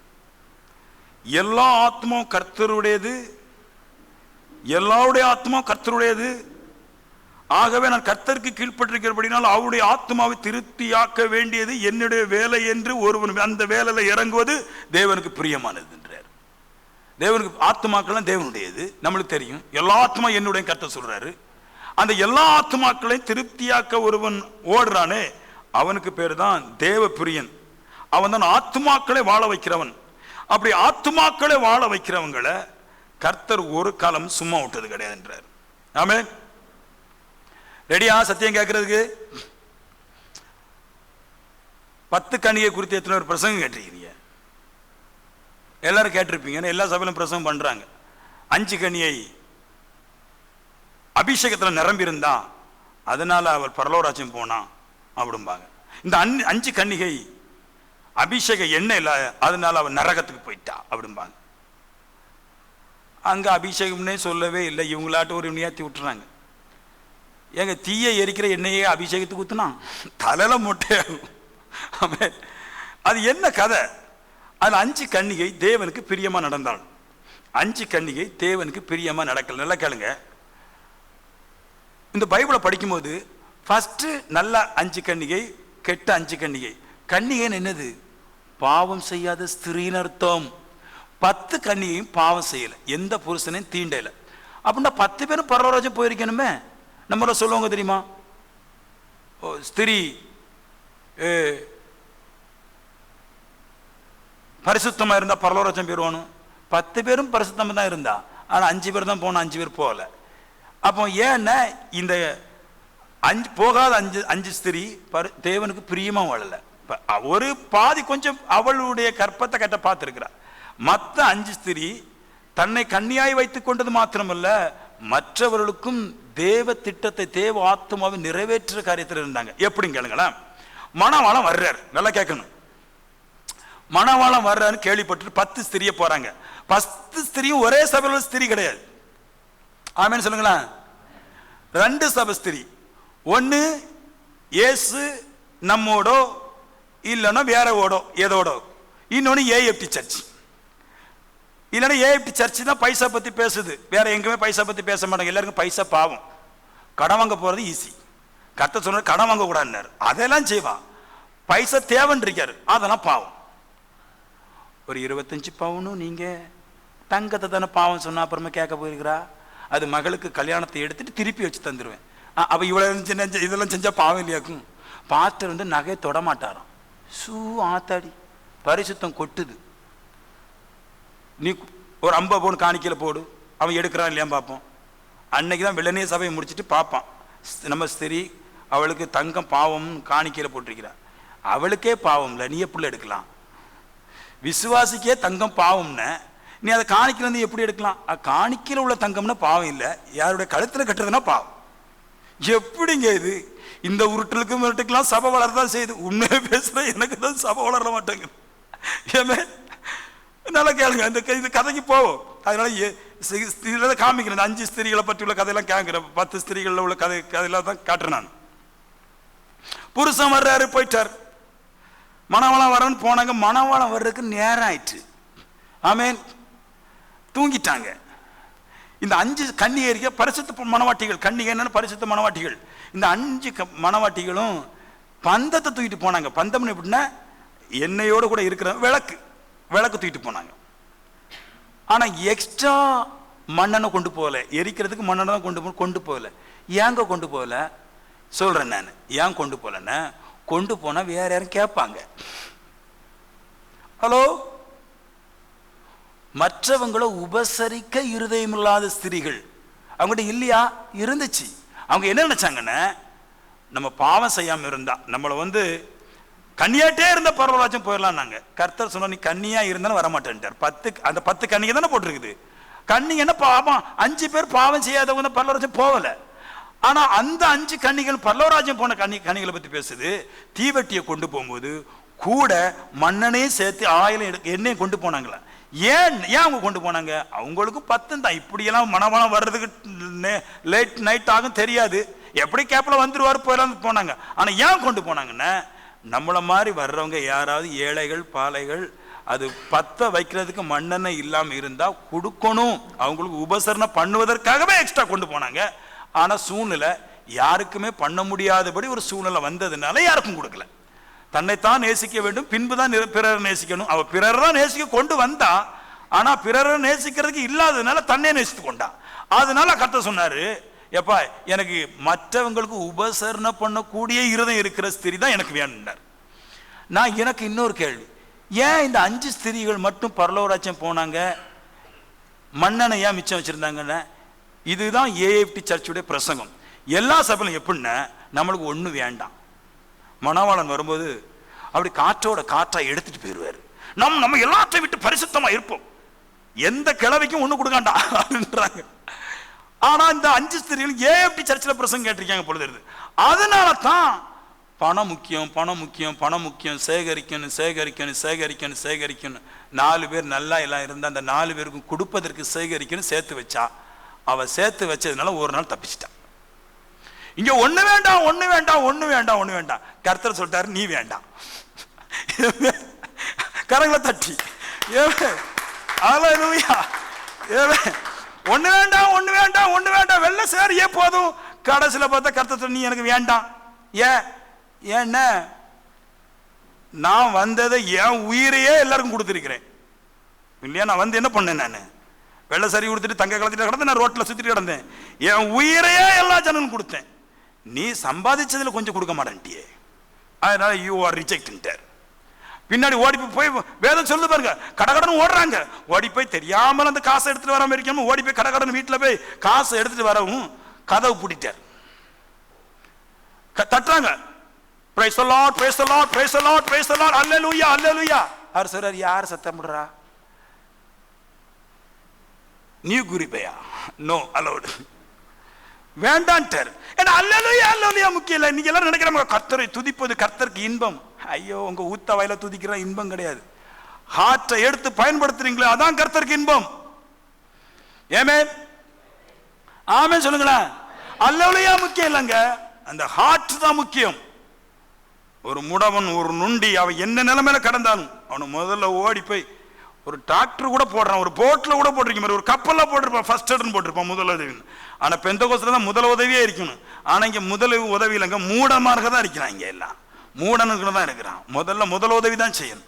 எல்லா ஆத்மாவும் கர்த்தருடையது, எல்லாருடைய ஆத்மா கர்த்தருடையது. ஆகவே நான் கர்த்தருக்கு கீழ்ப்பட்டிருக்கிறபடினால் அவருடைய ஆத்மாவை திருப்தியாக்க வேண்டியது என்னுடைய வேலை என்று ஒருவன் அந்த வேலையில் இறங்குவது தேவனுக்கு பிரியமானது என்றார். தேவனுக்கு ஆத்மாக்கள்லாம் தேவனுடையது, நம்மளுக்கு தெரியும். எல்லா ஆத்மா என்னுடைய கர்த்தர் சொல்றாரு. அந்த எல்லா ஆத்மாக்களையும் திருப்தியாக்க ஒருவன் ஓடுறானே, அவனுக்கு பேர் தான் தேவ பிரியன். அவன் தான் ஆத்மாக்களை வாழ வைக்கிறவன். அப்படி ஆத்மாக்களை வாழ வைக்கிறவங்களை கர்த்தர் ஒரு காலம் சும்மா விட்டது கிடையாது என்றார். ஆமென். ரெடியா சத்தியம் கேட்கறதுக்கு? 10 கனியை குறித்து எத்தனை ஒரு பிரசங்கம் கேட்டிருக்கீங்க? எல்லாரும் கேட்டிருப்பீங்க. எல்லா சபையிலும் பிரசங்கம் பண்றாங்க. 5 கனியை அபிஷேகத்தில் நிரம்பி இருந்தா அதனால அவர் பரலோராஜ்யம் போனான் அப்படிம்பாங்க. இந்த 5 கன்னிகை அபிஷேக எண்ணெய் இல்லை, அதனால அவன் நரகத்துக்கு போயிட்டா அப்படிம்பாங்க. அங்க அபிஷேகம்னே சொல்லவே இல்லை, இவங்களாட்ட ஒரு நியாத்தி விட்டுறாங்க. எங்க தீயை எரிக்கிற எண்ணெயே அபிஷேகத்துக்கு ஊத்துனா தலையில மொட்டையாகும். அது என்ன கதை? அதுல 5 கன்னிகை தேவனுக்கு பிரியமா நடந்தாள். 5 கன்னிகை தேவனுக்கு பிரியமா நடக்கல. நல்லா கேளுங்க. இந்த பைபிளை படிக்கும்போது ஃபர்ஸ்ட் நல்ல 5 கன்னிகை, கெட்ட 5 கன்னிகை. கன்னிகைன்னு என்னது? பாவம் செய்யாத ஸ்திரீன்னு அர்த்தம். 10 கன்னிகையும் பாவம் செய்யல, எந்த புருஷனையும் தீண்டல. அப்படின்னா 10 பேரும் பரலோராஜ்யம் போயிருக்கணுமே. நம்மள சொல்லுவாங்க தெரியுமா, ஸ்திரீ பரிசுத்தமா இருந்தா பரலோராஜ்யம் போயிருவானு. 10 பேரும் பரிசுத்தமா தான் இருந்தா, ஆனா 5 பேர் தான் போனா, 5 பேர் போகல. அப்போ ஏன்னா இந்த 5 போகாத 5 ஸ்திரீ தேவனுக்கு பிரியமா வாழல. ஒரு பாதி கொஞ்சம் அவளுடைய கற்பத்தை கட்ட பார்த்திருக்கிறா. மற்ற 5 ஸ்திரீ தன்னை கன்னியாய் வைத்துக் கொண்டது மாத்திரமல்ல, மற்றவர்களுக்கும் தேவ திட்டத்தை, தேவ ஆத்மாவை நிறைவேற்ற காரியத்தில் இருந்தாங்க. எப்படி கேளுங்களேன். மணவாளம் வர்றார், நல்லா கேட்கணும். மணவாளம் வர்றாருன்னு கேள்விப்பட்டு 10 ஸ்திரியை போறாங்க. 10 ஸ்திரியும் ஒரே சபையில் ஸ்திரீ கிடையாது. ஆமென் சொல்லுங்களேன். 2 சபை ஸ்திரீ. ஒன்னு இயேசு நம்மோடோ இல்லைன்னா வேற ஓடோ ஏதோடோ. இன்னொன்னு ஏஎப்டி சர்ச். இல்லைன்னா ஏஎப்டி சர்ச் தான் பைசா பத்தி பேசுது, வேற எங்குமே பைசா பத்தி பேச மாட்டாங்க. எல்லாருக்கும் பைசா பாவம். கடன் வாங்க போறது ஈஸி. கர்த்தர் சொன்னார் கடன் வாங்க கூடாதுன்னாரு, அதெல்லாம் செய்வான். பைசா தேவைன்னு இருக்காரு, அதெல்லாம் பாவம். ஒரு 25 பவுனும் நீங்க தங்கத்தை தானே பாவம் சொன்னா அப்புறமா கேட்க போயிருக்கிறா. அது மகளுக்கு கல்யாணத்தை எடுத்துட்டு திருப்பி வச்சு தந்துடுவேன். அப்ப இவ்வளவு இதெல்லாம் செஞ்சா பாவம் இல்லையாக்கும். பாஸ்டர் வந்து நகையை தொட மாட்டாராம். ஆத்தாடி பரிசுத்தம் கொட்டுது. நீ ஒரு 50 பவுன் காணிக்கையில் போடு, அவன் எடுக்கிறான் இல்லையா பார்ப்போம். அன்னைக்கு தான் வெள்ளனே சபையை முடிச்சுட்டு பார்ப்பான். நம்ம ஸ்திரீ அவளுக்கு தங்கம் பாவம் காணிக்கையில் போட்டிருக்கிறான். அவளுக்கே பாவம் இல்லை, நீ எப்படி எடுக்கலாம்? விசுவாசிக்கே தங்கம் பாவம்னு நீ அதை காணிக்கையில் இருந்து எப்படி எடுக்கலாம்? காணிக்கையில் உள்ள தங்கம்னா பாவம் இல்லை, யாருடைய கழுத்தில் கட்டுறதுன்னா பாவம். எப்படிங்க இது? இந்த உருட்டலுக்கு மிரட்டுக்கெல்லாம் சபை வளரதான் செய்யுது. உண்மையை பேசுற எனக்கு தான் சபை வளர மாட்டேங்குது. ஏமே நல்லா கேளுங்க, இந்த கதைக்கு போவோம். அதனால காமிக்கிறேன். 5 ஸ்திரீகளை பற்றி உள்ள கதையெல்லாம் கேட்கிறேன். 10 ஸ்திரீகளில் உள்ள கதையெல்லாம் தான் காட்டுறேன் நான். புருஷன் வர்றாரு, போயிட்டார். மணவாளம் வரன்னு போனாங்க. மணவாளம் வர்றதுக்கு நேரம் ஆயிடுச்சு. ஆமென். தூங்கிட்டாங்க. இந்த 5 கன்னிகை பரிசுத்த மணவாட்டிகள். கன்னிகை என்னன்னு பரிசுத்த மணவாட்டிகள். இந்த 5 மணவாட்டிகளும் பந்தத்தை தூக்கிட்டு போனாங்க. பந்தம் எப்படின்னா எண்ணெயோடு கூட இருக்கிற விளக்கு தூக்கிட்டு போனாங்க. ஆனா எக்ஸ்ட்ரா மண்ணெண்ணை கொண்டு போகல. எரிக்கிறதுக்கு மண்ணெண்ணை தான் கொண்டு போகல. ஏங்க கொண்டு போகல சொல்றேன் நான். ஏன் கொண்டு போகலன்னா, கொண்டு போனா வேற யாரும் கேட்பாங்க. ஹலோ, மற்றவங்களை உபசரிக்க இருதயம் இல்லாத ஸ்திரீகள் அவங்ககிட்ட இல்லையா? இருந்துச்சு. அவங்க என்ன நினைச்சாங்கன்னா, நம்ம பாவம் செய்யாம இருந்தா நம்மளை கன்னியாட்டே இருந்த பரவலாச்சும் போயிடலாம். நாங்க கர்த்தர் சொன்ன, நீ கன்னியா இருந்தாலும் வரமாட்டேன்ட்டார். 10 கன்னிகை தானே போட்டிருக்குது. கன்னிகன்னா பாவம், 5 பேர் பாவம் செய்யாதவங்க பரலோராஜ்யம் போகல. ஆனா அந்த 5 கன்னிகள் பரலோராஜ்யம் போன கன்னிகளை பத்தி பேசுது. தீவட்டியை கொண்டு போகும்போது கூட மண்ணனையும் சேர்த்து ஆயிலும் எண்ணெயும் கொண்டு போனாங்களா? ஏன் அவங்க கொண்டு போனாங்க? அவங்களுக்கும் 10 தான். இப்படியெல்லாம் மனமனம் வர்றதுக்கு லேட் நைட் ஆகும் தெரியாது, எப்படி கேப்ல வந்துருவாரு போயிடலாம் போனாங்க. ஆனா ஏன் கொண்டு போனாங்கன்னா, நம்மள மாதிரி வர்றவங்க யாராவது ஏழைகள் பாலைகள் அது பத்த வைக்கிறதுக்கு மண்ணெண்ணெய் இல்லாம இருந்தா கொடுக்கணும், அவங்களுக்கு உபசரணை பண்ணுவதற்காகவே எக்ஸ்ட்ரா கொண்டு போனாங்க. ஆனா சூழ்நிலை யாருக்குமே பண்ண முடியாதபடி ஒரு சூழ்நிலை வந்ததுனால யாருக்கும் கொடுக்கல. தன்னைத்தான் நேசிக்க வேண்டும், பின்புதான் பிறரை நேசிக்கணும். அவ பிறரை தான் நேசிக்க கொண்டு வந்தா, ஆனா பிறரை நேசிக்கிறதுக்கு இல்லாததுனால தன்னை நேசித்து கொண்டா. அதனால கர்த்தர் சொன்னாரு, எப்பா எனக்கு மற்றவங்களுக்கு உபசரணை பண்ணக்கூடிய இருதயம் இருக்கிற ஸ்திரீ தான் எனக்கு வேணும்னார். எனக்கு இன்னொரு கேள்வி, ஏன் இந்த 5 ஸ்திரீகள் மட்டும் பரலோராஜ்யம் போனாங்க, மண்ணெண்ணெய் ஏன் மிச்சம் வச்சிருந்தாங்கன்னு? இதுதான் ஏஎஃப்டி சர்ச்சுடைய பிரசங்கம். எல்லா சபையிலும் எப்படின்னா, நம்மளுக்கு ஒண்ணு வேண்டாம். மணவாளன் வரும்போது அப்படி காற்றா எடுத்துட்டு போயிடுவாரு. நம்ம எல்லாத்தையும் விட்டு பரிசுத்தமா இருப்போம், எந்த கிழவைக்கும் ஒண்ணு கொடுக்காண்டாங்க. ஆனா இந்த 5 ஸ்திரீகள் ஏஎஃப்டி சர்ச்சில் பிரசங்கம் கேட்டிருக்காங்க பொழுது. அதனால தான் பணம் முக்கியம், பணம் முக்கியம், பணம் முக்கியம், சேகரிக்கணும் சேகரிக்கணும் சேகரிக்கணும் சேகரிக்கணும். 4 பேர் நல்லா எல்லாம் இருந்தா அந்த 4 பேருக்கும் கொடுப்பதற்கு சேகரிக்கணும் சேர்த்து வச்சா. அவ சேர்த்து வச்சதுனால ஒரு நாள் தப்பிச்சிட்டான். இங்க ஒண்ணு வேண்டாம் ஒண்ணு வேண்டாம் ஒண்ணு வேண்டாம் ஒண்ணு வேண்டாம். கர்த்தர் சொல்லிட்டாரு, நீ வேண்டாம். கரங்களை தட்டி ஒண்ணு வேண்டாம் ஒண்ணு வேண்டாம் ஒண்ணு வேண்டாம், வெள்ள சேரியே போதும். கடைசியில பார்த்தா கர்த்தர், நீ எனக்கு வேண்டாம். ஏன்னா நான் வந்ததை என் உயிரையே எல்லாருக்கும் கொடுத்துருக்கிறேன் இல்லையா? நான் என்ன பண்ணேன்? நான் வெள்ள சரி கொடுத்துட்டு தங்க கலத்திட்டு கிடந்து நான் ரோட்ல சுத்திட்டு கிடந்தேன். என் உயிரையே எல்லா ஜனங்களும் கொடுத்தேன். நீ சம்பாதிச்சதுல கொஞ்சம் கொடுக்க மாட்டேன்ட்டியே, அதனால யூ ஆர் ரிஜெக்டட். பின்னாடி ஓடி போய் வேதம் சொல்லு பாருங்க, கடகடன் ஓடுறாங்க. ஓடி போய் தெரியாமல் அந்த காசை எடுத்துட்டு வராம இருக்காம ஓடி போய் கடகடன் வீட்டுல போய் காசை எடுத்துட்டு வரவும் கதவு பூட்டிட்டார். தட்டுறாங்க, praise the Lord praise the Lord praise the Lord praise the Lord அல்லேலூயா அல்லேலூயா. அவர் சொல்றார், யார் சத்தம் போடுறா? நியூ குரிபையா? நோ அலோட், வேண்டான்ட்டார். ஏன்னா அல்லேலூயா அல்லேலூயா முக்கியம் இல்லை. நீங்க எல்லாரும் நினைக்கிறாங்க கர்த்தரை துதிப்பது கர்த்தருக்கு இன்பம். ஐயோ, உங்க ஊத்த வாயில துதிக்கிற இன்பம் கிடையாது. ஹார்ட்டை எடுத்து பயன்படுத்துறீங்களா, அதான் கர்த்தருக்கு இன்பம். ஆமென் ஆமென் சொல்லுங்களேன். அல்லேலூயா முக்கியம் இல்லைங்க, அந்த ஹார்ட் தான் முக்கியம். ஒரு முடவன் ஒரு நுண்டி அவன் என்ன நிலைமையில கடந்தாலும் அவனு முதல்ல ஓடி போய் ஒரு டிராக்டர் கூட போடுறான், ஒரு போட்ல கூட போட்டிருக்க மாதிரி, ஒரு கப்பல்ல போட்டிருப்பான், ஃபர்ஸ்ட் எய்ட்னு போட்டிருப்பான், முதல் உதவி. ஆனா பெந்தகோஸ்துல தான் முதல் உதவியே இருக்கணும். ஆனா இங்க முதல் உதவி இல்லைங்க, மூடமாக தான் இருக்கிறான். இங்க எல்லாம் மூடனுக்கு தான் இருக்கிறான். முதல் உதவி தான் செய்யணும்.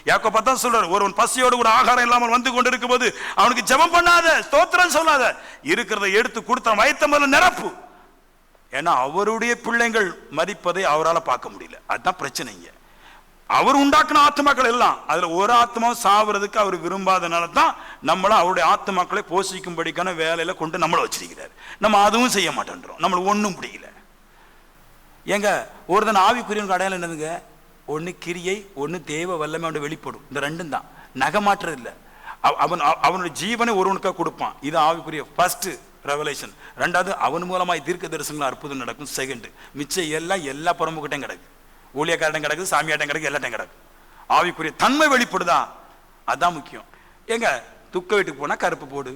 யாக்கோபு தான் சொல்றாரு, ஒருவன் பசியோடு கூட ஆகாரம் இல்லாமல் வந்து கொண்டு இருக்கும் போது அவனுக்கு ஜெபம் பண்ணாத, ஸ்தோத்திரம் சொல்லாத, இருக்கிறத எடுத்து கொடுத்த வயித்த முதல்ல நிரப்பு. ஏன்னா அவருடைய பிள்ளைகள் மதிப்பதை அவரால் பார்க்க முடியல. அதுதான் பிரச்சனைங்க. அவர் உண்டாக்குன ஆத்மாக்கள் எல்லாம் அதுல ஒரு ஆத்மாவும் சாவுறதுக்கு அவர் விரும்பாதனால தான் நம்மள அவருடைய ஆத்மாக்களை போஷிக்கும்படிக்கான வேலையில கொண்டு நம்மளை வச்சிருக்கிறார். நம்ம அதுவும் செய்ய மாட்டேன்றோம், நம்மளுக்கு ஒன்றும் பிடிக்கல. ஏங்க ஒருத்தன் ஆவிக்குரியவனுக்கு அடையாளம் என்னதுங்க? ஒன்று கிரியை, ஒன்று தேவ வல்லமை வெளிப்படும். இந்த ரெண்டும் தான், நகமாற்றம் இல்லை. அவனுடைய ஜீவனை ஒருவனுக்காக கொடுப்பான். இது ஆவிக்குரிய ஃபர்ஸ்ட் ரெவலேஷன். ரெண்டாவது, அவன் மூலமாய் தீர்க்க தரிசனங்கள் அற்புதம் நடக்கும். செகண்ட், மிச்சம் எல்லாம் எல்லா புறம்புக்கிட்டையும் கிடக்கு. ஊழியக்காரட்டம் கிடக்குது, சாமியாட்டம் கிடக்கு, எல்லாட்டையும் கிடக்கு. ஆவிக்குரிய தன்மை வெளிப்படுதா, அதான் முக்கியம். ஏங்க துக்க வீட்டுக்கு போனா கருப்பு போடு,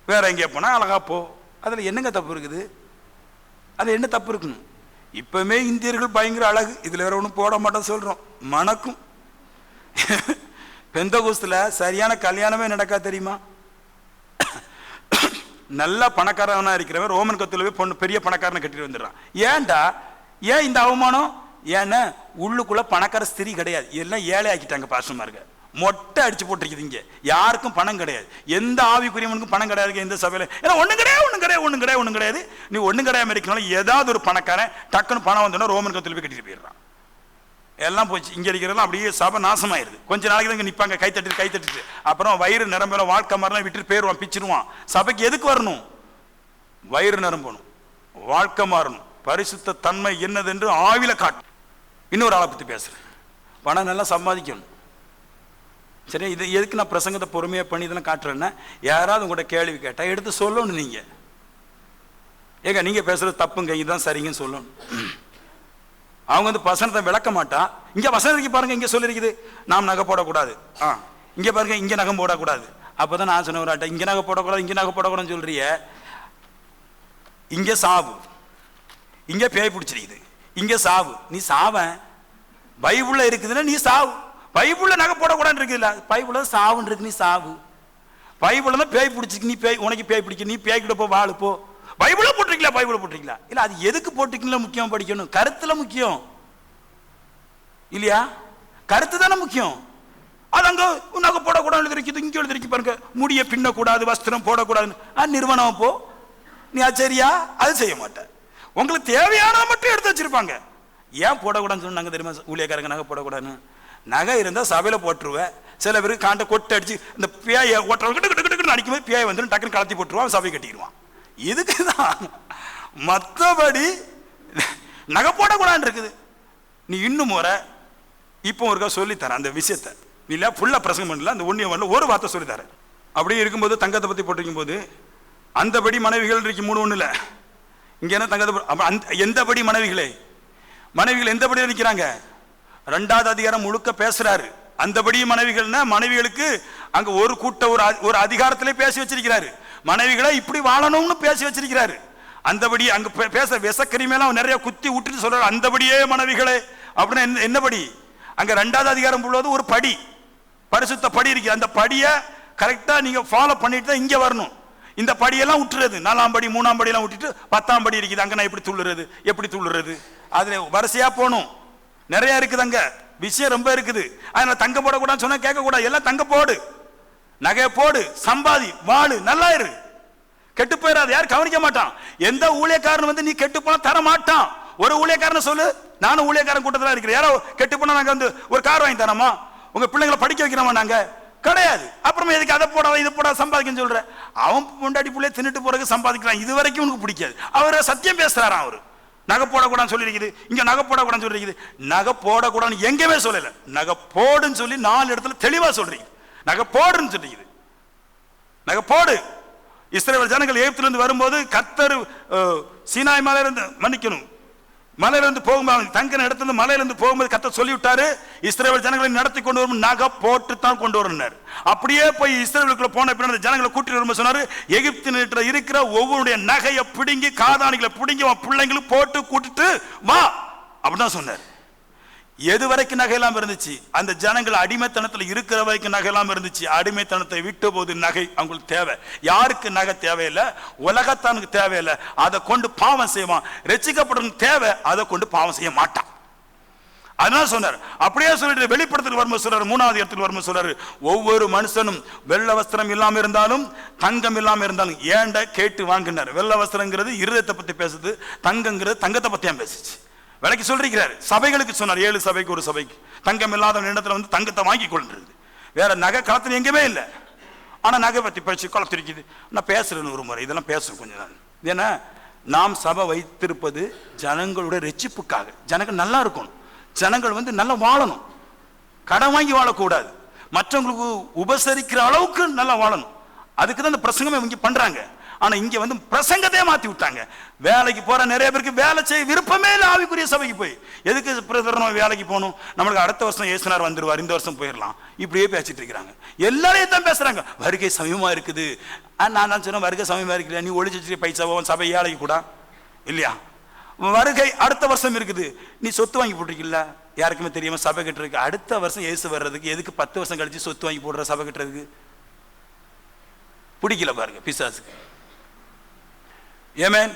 வேற எங்கேயா போனா அழகா போ, அதுல என்னங்க தப்பு இருக்குது? அது என்ன தப்பு இருக்கணும்? இப்பவுமே இந்தியர்கள் பயங்கர அழகு, இதுல வேற ஒன்றும் போட மாட்டோம் சொல்றோம், மணக்கும். பெந்தகோஸ்துல சரியான கல்யாணமே நடக்கா தெரியுமா? நல்ல பணக்காரனா இருக்கிறவன் ரோமன் கத்துல போய் பொண்ணு பெரிய பணக்காரனை கட்டிட்டு வந்துடுறான். ஏன்டா? ஏன் இந்த அவமானம்? ஏன்னா உள்ளுக்குள்ள பணக்கார ஸ்திரீ கிடையாது, எல்லாம் ஏழை ஆக்கிட்டாங்க பாசமா இருக்க. மொட்டை அடிச்சு போட்டிருக்குது. இங்க யாருக்கும் பணம் கிடையாது, எந்த ஆவிக்குரியவனுக்கும் பணம் கிடையாது இந்த சபையில. ஏன்னா ஒண்ணும் கிடையாது. நீ ஒண்ணும் கிடையாம இருக்கனால ஏதாவது ஒரு பணக்காரன் டக்குன்னு பணம் வந்தோன்னா ரோமன் கத்துல போய் கட்டிட்டு போயிடுறான். எல்லாம் போச்சு. இங்க இருக்கிறதெல்லாம் அப்படியே சபை நாசமாயிருது. கொஞ்ச நாளைக்கு தான் இங்க நிப்பாங்க, கை தட்டிட்டு அப்புறம் வயிறு நிரம்பெல்லாம் வாழ்க்கை மாதிரிலாம் விட்டுட்டு போயிடுவான், பிச்சிருவான். சபைக்கு எதுக்கு வரணும்? வயிறு நிரம்பணும், வாழ்க்கை மாறணும், பரிசுத்த தன்மை என்னது என்று ஆவில காட்டு. இன்னொரு ஆளை பத்தி பேசுறேன், பணம் நல்லா சம்பாதிக்கணும். சரி, இது எதுக்கு நான் பிரசங்கத்தை பொறுமையா பண்ணி இதெல்லாம் காட்டுறேன்னா, யாராவது உங்கள்கிட்ட கேள்வி கேட்டா எடுத்து சொல்லணும். நீங்க ஏங்க நீங்க பேசுறது தப்புங்க, இதுதான் சரிங்கன்னு சொல்லணும். அவங்க வந்து வசனத்தை விளக்க மாட்டா. இங்க வசனத்துக்கு பாருங்க, இங்க சொல்லிருக்குது நாம் நகை போடக்கூடாது, இங்க பாருங்க இங்க நகம் போடக்கூடாது. அப்பதான் நான் சொன்ன ஒரு ஆட்ட, இங்க நகை போடக்கூடாது இங்க நகை போடக்கூடாதுன்னு சொல்றிய, இங்க சாவு, இங்க பேய் பிடிச்சிருக்குது, இங்க சாவு. நீ சாவ பைபிள்ல இருக்குதுன்னா நீ சாவு. பைபிள்ல நகை போடக்கூடாது இருக்குல்ல, பைபிள்ல சாவுன்னு இருக்கு, நீ சாவு. பைபிள்ல தான் பேய் பிடிச்சிருக்கு, நீ பேய், உனக்கு பேய் பிடிக்கும், நீ பேய் கிட்ட போ, வாழு போ. பைபிள போட்டிருக்கீங்களா இல்ல, அது எதுக்கு போட்டிருக்கீங்களா முக்கியம், படிக்கணும். கருத்துல முக்கியம் இல்லையா? கருத்து தானே முக்கியம். அது அங்க நகை போடக்கூடாது எழுதிருக்கு, இங்க எழுதிருக்கு பாருங்க, முடிய பின்னக்கூடாது, வஸ்திரம் போடக்கூடாது. நிறுவனம் போ, நீ சரியா? அது செய்ய மாட்டேன். உங்களுக்கு தேவையானதை மட்டும் எடுத்து வச்சிருப்பாங்க. ஏன் போடக்கூடாதுன்னு சொன்னாங்க தெரியுமா? ஊழியக்காரங்க நகை போடக்கூடாதுன்னு. நகை இருந்தா சபையில போட்டுருவேன். சில பேருக்கு காண்ட கொட்டை அடிச்சு இந்த பேயை ஓட்டுறவங்க அடிக்கும்போது பேயை வந்து டக்குன்னு கலத்தி போட்டுருவான், சபை கட்டிடுவான். இதுக்குதான். மற்றபடி நகை போடக்கூடாது இருக்குது. நீ இன்னும் முறை இப்போ ஒருக்கா சொல்லித்தரேன் அந்த விஷயத்த. இல்ல ஃபுல்லா பிரசங்கம் பண்ணல, அந்த ஒன்னியம் வரல, ஒரு வார்த்தை சொல்லித்தரேன். அப்படியே இருக்கும்போது தங்கத்தை பத்தி போட்டிருக்கும் போது, அந்தபடி மனைவிகள் இருக்கு 3:1 இங்க என்ன தங்கத்தை எந்தபடி மனைவிகள் எந்தபடி நிற்கிறாங்க? 2வது அதிகாரம் முழுக்க பேசுறாரு. அந்தபடி மனைவிகள்னா மனைவிகளுக்கு அங்க ஒரு கூட்ட ஒரு அதிகாரத்திலே பேசி வச்சிருக்கிறாரு. மனைவிகளை இப்படி வாழணும்னு பேசி வச்சிருக்கிறாரு. அந்தபடி அங்க பேச விசக்கரிமையெல்லாம் நிறைய குத்தி விட்டுட்டு சொல்றாரு, அந்தபடியே மனைவிகளே அப்படின்னு. என்னபடி? அங்க 2வது அதிகாரம் உள்ளது ஒரு படி, பரிசுத்த படி இருக்கு. அந்த படியை கரெக்டா நீங்க ஃபாலோ பண்ணிட்டு தான் இங்க வரணும். இந்த படியெல்லாம் விட்டுறது, 4ஆம் படி 3ஆம் படி எல்லாம் விட்டுட்டு 10ஆம் படி இருக்குது. அங்க நான் எப்படி துள்ளுறது அதுல வரிசையா போகணும். நிறைய இருக்குது, அங்க விஷயம் ரொம்ப இருக்குது. அதனால தங்க போடக்கூடாதுன்னு சொன்னா கேட்க கூடாது. எல்லாம் தங்க போடு, நகை போடு, சம்பாதி, வாழு, நல்லா இரு, கெட்டு போயிடாது. யாரும் கவனிக்க மாட்டான். எந்த ஊழியக்காரன் வந்து நீ கெட்டு போனா தர மாட்டான். ஒரு ஊழியக்காரன் சொல்லு, நானும் ஊழியக்காரன் கூட்டத்தில் இருக்கிறேன், யாரோ கெட்டு போனா நாங்க வந்து ஒரு கார் வாங்கி தரமா, உங்க பிள்ளைங்களை படிக்க வைக்கிறோமா? நாங்க கிடையாது. அப்புறமா எதுக்கு அதை போட இது போட சம்பாதிக்கன்னு சொல்ற? அவன் பொண்டாடி பிள்ளைய தின்னுட்டு போறதுக்கு சம்பாதிக்கிறான். இது வரைக்கும் உனக்கு பிடிக்காது. அவர் சத்தியம் பேசுறாராம். அவரு நகை போடக்கூடாதுன்னு சொல்லிருக்குது, இங்க நகை போடக்கூடாதுன்னு சொல்லிருக்குது. நகை போடக்கூடாதுன்னு எங்கேயுமே சொல்லல. நகை போடுன்னு சொல்லி 4 இடத்துல தெளிவா சொல்றீங்க. நகை போடுன்னு சொல்லிக்குது. நகை போடு. இஸ்ரவேல் ஜனங்கள் எகிப்திலிருந்து வரும்போது கர்த்தர் சீனாய் மலையிலிருந்து மன்னிக்கணும் மலையிலிருந்து போகும்போது தங்கின இடத்துல மலையிலிருந்து போகும்போது கர்த்தர் சொல்லி விட்டாரு, இஸ்ரவேல் ஜனங்களை நடத்தி கொண்டு வரும் நகை போட்டு தான் கொண்டு வரணும். அப்படியே போய் இஸ்ரவேலுக்குள்ள போன பின்னாடி ஜனங்களை கூட்டிட்டு வரும்போது சொன்னாரு, எகிப்தில் இருக்கிற ஒவ்வொருடைய நகையை பிடுங்கி காதானிகளை பிடுங்கி பிள்ளைங்களுக்கு போட்டு கூட்டிட்டு வா அப்படிதான் சொன்னார். எது வரைக்கும் நகையெல்லாம் இருந்துச்சு? அந்த ஜனங்கள் அடிமைத்தனத்தில் இருக்கிற வரைக்கும் நகையெல்லாம் இருந்துச்சு. அடிமைத்தனத்தை விட்ட போது நகை அவங்களுக்கு தேவை. யாருக்கு நகை தேவையில்லை? உலகத்தானுக்கு தேவையில்லை. அதை கொண்டு பாவம் செய்வான். ரட்சிக்கப்பட்டவனுக்கு தேவை, அதை கொண்டு பாவம் செய்ய மாட்டான். அதனால சொன்னார். அப்படியே சொல்லிட்டு வெளிப்படுத்தல் வரும்போது சொல்றாரு, 3வது இடத்துல வரும்போது சொல்றாரு, ஒவ்வொரு மனுஷனும் வெள்ளை வஸ்திரம் இல்லாம இருந்தாலும் தங்கம் இல்லாம இருந்தாலும் ஏண்ட கேட்டு வாங்கினார். வெள்ளை வஸ்திரங்கிறது இருதயத்தை பத்தி பேசுது, தங்கங்கிறது தங்கத்தை பத்தியா பேசுச்சு. விலைக்கு சொல்லிருக்கிறாரு. சபைகளுக்கு சொன்னார், 7 சபைக்கு ஒரு சபைக்கு தங்கம் இல்லாத இடத்துல வந்து தங்கத்தை வாங்கி கொள்றது. வேற நகை களத்துல எங்கேயுமே இல்லை. ஆனா நகை பத்தி பேச்சு களத்திருக்குது. நான் பேசுறேன்னு ஒரு முறை இதெல்லாம் பேசுறேன் கொஞ்ச நாள். ஏன்னா நாம் சபை வைத்திருப்பது ஜனங்களுடைய ரட்சிப்புக்காக. ஜனங்கள் நல்லா இருக்கணும், ஜனங்கள் வந்து நல்லா வாழணும், கடன் வாங்கி வாழக்கூடாது, மற்றவங்களுக்கு உபசரிக்கிற அளவுக்கு நல்லா வாழணும். அதுக்கு தான் இந்த பிரசங்கமே இங்க பண்றாங்க. ஆனா இங்க வந்து பிரசங்கத்தையே மாத்தி விட்டாங்க. வேலைக்கு போற நிறைய பேருக்கு வேலை செய்ய விருப்பமே இல்லை. ஆவிக்குரிய சபைக்கு போய் எதுக்கு பிரதமர் வேலைக்கு போகணும்? நம்மளுக்கு அடுத்த வருஷம் இயேசுநாதர் வந்துருவார், இந்த வருஷம் போயிடலாம், இப்படியே பேசிட்டு இருக்கிறாங்க. எல்லாரையும் தான் பேசுறாங்க. வருகை சமயமா இருக்குது. நான் சொன்ன வருகை சமயமா இருக்குல்ல, நீ ஒழிச்சு பைசாவோ சபை ஏழைக்கு கூட இல்லையா? வருகை அடுத்த வருஷம் இருக்குது. நீ சொத்து வாங்கி போட்டிருக்கல, யாருக்குமே தெரியாம சபை கட்டுறதுக்கு. அடுத்த வருஷம் இயேசு வர்றதுக்கு எதுக்கு 10 வருஷம் கழிச்சு சொத்து வாங்கி போடுற சபை கட்டுறதுக்கு? பிடிக்கல பாருங்க பிசாசுக்கு. ஏமேன்,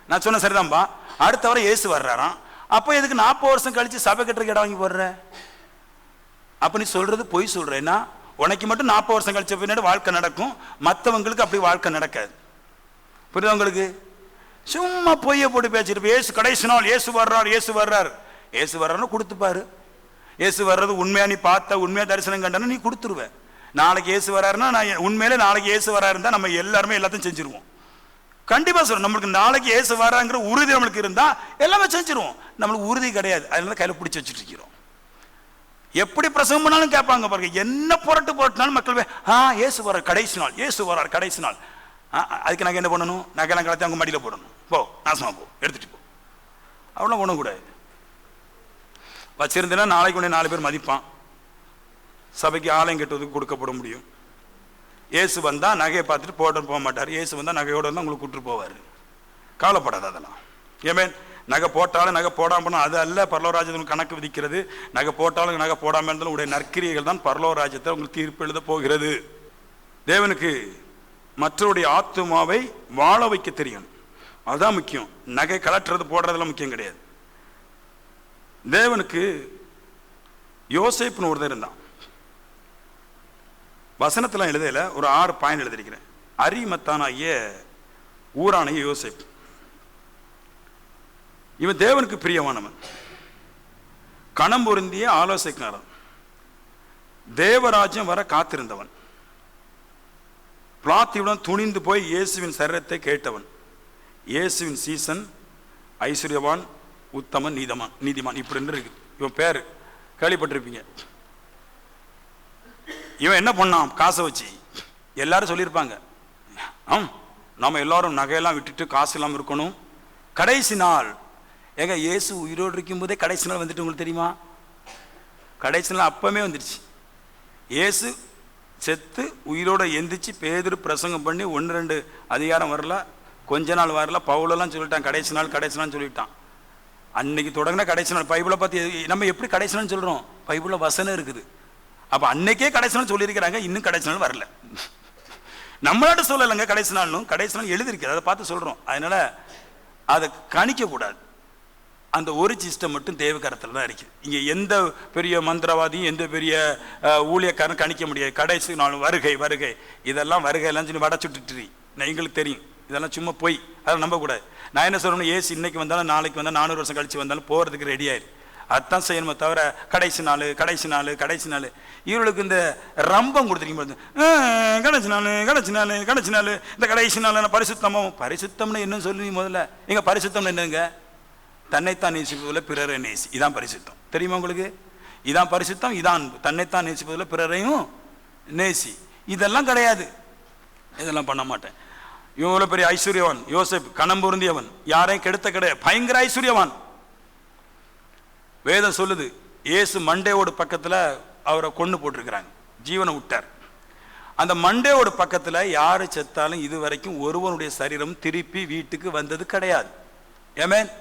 நான் சொன்ன சரிதான்பா. அடுத்த வரை இயேசு வர்றாராம். அப்போ எதுக்கு 40 வருஷம் கழிச்சு சபை கட்டுறதுக்கு இடம் வாங்கி போடுற? அப்ப நீ சொல்றது பொய் சொல்றேன்னா உனக்கு மட்டும் 40 வருஷம் கழிச்ச பின்னாடி வாழ்க்கை நடக்கும், மற்றவங்களுக்கு அப்படி வாழ்க்கை நடக்காது. புரியுதா உங்களுக்கு? சும்மா பொய்ய போட்டு பேசிட்டு ஏசு கடைசி நாள் ஏசு வர்றார் ஏசு வர்றார் ஏசு வர்றாருன்னு கொடுத்துப்பாரு. ஏசு வர்றது உண்மையா நீ பார்த்த உண்மையா தரிசனம் கண்டனா நீ கொடுத்துருவ. நாளைக்கு ஏசு வர்றாருன்னா நான் உண்மையிலே நாளைக்கு ஏசு வர்றாருந்தா நம்ம எல்லாருமே எல்லாத்தையும் செஞ்சிருவோம். கண்டிப்பா சொல்றோம், நம்மளுக்கு நாளைக்கு ஏசு வர்றாங்கிற உறுதி நம்மளுக்கு இருந்தா எல்லாமே செஞ்சிருவோம். நம்மளுக்கு உறுதி கிடையாது, அதனால கையில பிடிச்சி வச்சுட்டு இருக்கிறோம். எப்படி பிரசங்கம் பண்ணாலும் கேட்பாங்க பாருங்க, என்ன புரட்டு போட்டுனாலும் மக்கள் ஏசு வர்றார் கடைசி நாள் ஏசு வர்றார் கடைசி நாள். அதுக்கு நாங்கள் என்ன பண்ணணும்? நகைலாம் கலத்தி அவங்க மடியில் போடணும். போ நாசமா போ, எடுத்துட்டு போ. அவ்வளோ பண்ணக்கூடாது. வச்சிருந்தேன்னா நாளைக்கு உடனே 4 பேர் மதிப்பான். சபைக்கு ஆலயம் கட்டுவதுக்கு கொடுக்கப்பட முடியும். ஏசு வந்தா நகையை பார்த்துட்டு போக மாட்டார். ஏசு வந்தா நகையோட வந்து உங்களுக்கு கூட்டு போவார். கவலைப்படாது அதெல்லாம். ஏமேன்? நகை போட்டாலும் நகை போடாமல் போனால் அது அல்ல பரலோக ராஜ்யத்தில் கணக்கு விதிக்கிறது. நகை போட்டாலும் நகை போடாமல் இருந்தாலும் உடைய நற்கிரியைகள் தான் பரலோக ராஜ்யத்தை உங்களுக்கு தீர்ப்பு எழுத போகிறது. தேவனுக்கு மற்றவருடைய ஆத்துமாவை வாழ வைக்க தெரியும், அதுதான் முக்கியம். நகை கலட்டுறது போடுறதெல்லாம் முக்கியம் கிடையாது. தேவனுக்கு யோசேப்புன்னு ஒருத்தர் இருந்தான். வசனத்தில் எழுதையில ஒரு 6 பாயிண்ட் எழுதிருக்கிறேன். அரிமத்தானாகிய ஊரான யோசேப்பு, இவன் தேவனுக்கு பிரியமானவன், கணம் பொருந்திய ஆலோசனைக்காரன், தேவராஜ்யம் வர காத்திருந்தவன், பிளாத்தியுடன் துணிந்து போய் இயேசுவின் சரீரத்தை கேட்டவன், இயேசுவின் சீசன், ஐஸ்வர்யவான், உத்தமன், நீதிமான் இப்படி இருக்கு. இவன் பேரு கேள்விப்பட்டிருப்பீங்க. இவன் என்ன பண்ணான்? காசை வச்சு எல்லாரும் சொல்லியிருப்பாங்க, நாம எல்லாரும் நகையெல்லாம் விட்டுட்டு காசு இல்லாமல் இருக்கணும். கடைசி நாள் ஏங்க இயேசு உயிரோடு இருக்கும் போதே கடைசி நாள் வந்துட்டு உங்களுக்கு தெரியுமா? கடைசி நாள் அப்பவே வந்துடுச்சு. இயேசு செத்து உயிரோட எந்திரிச்சு பேதுரு பிரசங்கம் பண்ணி 1-2 அதிகாரம் வரல, கொஞ்ச நாள் வரல, பவுலெல்லாம் சொல்லிட்டான் கடைசி நாள் சொல்லிட்டான். அன்னைக்கு தொடங்கின கடைசி நாள். பைபிளை பற்றி நம்ம எப்படி கடைசி நாள் சொல்கிறோம்? பைபிளில் வசனம் இருக்குது. அப்போ அன்னைக்கே கடைசி நாள் சொல்லியிருக்கிறாங்க, இன்னும் கடைசி நாள் வரல. நம்மளாட்ட சொல்லலைங்க கடைசி நாள்னும், கடைசி நாள் எழுதிருக்கு, அதை பார்த்து சொல்கிறோம். அதனால் அதை கணிக்கக்கூடாது. அந்த ஒரு சிஸ்டம் மட்டும் தேவகரத்தில் தான் இருக்குது. இங்கே எந்த பெரிய மந்திரவாதியும் எந்த பெரிய ஊழியக்காரன் கணிக்க முடியாது. கடைசி நாள் வருகை இதெல்லாம் வருகையெல்லாம் சொல்லி வடை சுட்டுட்டு எங்களுக்கு தெரியும், இதெல்லாம் சும்மா போய் அதை நம்பக்கூடாது. நான் என்ன சொல்லணும்? ஏசு இன்னைக்கு வந்தாலும் நாளைக்கு வந்தாலும் 400 வருஷம் கழிச்சு வந்தாலும் போகிறதுக்கு ரெடி ஆயிரு. அதுதான் செய்யணுமே தவிர கடைசி நாள் இவர்களுக்கு இந்த ரம்பம் கொடுத்துருக்கீங்க. கடைசி நாள் இந்த கடைசி நாள் பரிசுத்தம்னு என்ன சொல்லி முதல்ல எங்க பரிசுத்தம் என்னங்க? தன்னைத்தான் நேசிப்பதில் பிறரை நேசி, இதான் பரிசுத்தம். தெரியுமா உங்களுக்கு? இதான் பரிசுத்தம், இதான் தன்னைத்தான் நேசிப்பதில் பிறரையும் நேசி. இதெல்லாம் கிடையாது, இதெல்லாம் பண்ண மாட்டேன். இவ்வளோ பெரிய ஐஸ்வர்யவான் யோசேப், கணம் பொருந்தியவன், யாரையும் கெடுத்த கிடையாது, பயங்கர ஐஸ்வர்யவான். வேதம் சொல்லுது இயேசு மண்டையோடு பக்கத்தில் அவரை கொண்டு போட்டிருக்கிறாங்க, ஜீவனை விட்டார். அந்த மண்டையோடு பக்கத்தில் யாரு செத்தாலும் இது வரைக்கும் ஒருவனுடைய சரீரம் திருப்பி வீட்டுக்கு வந்தது கிடையாது. ஏமேன்?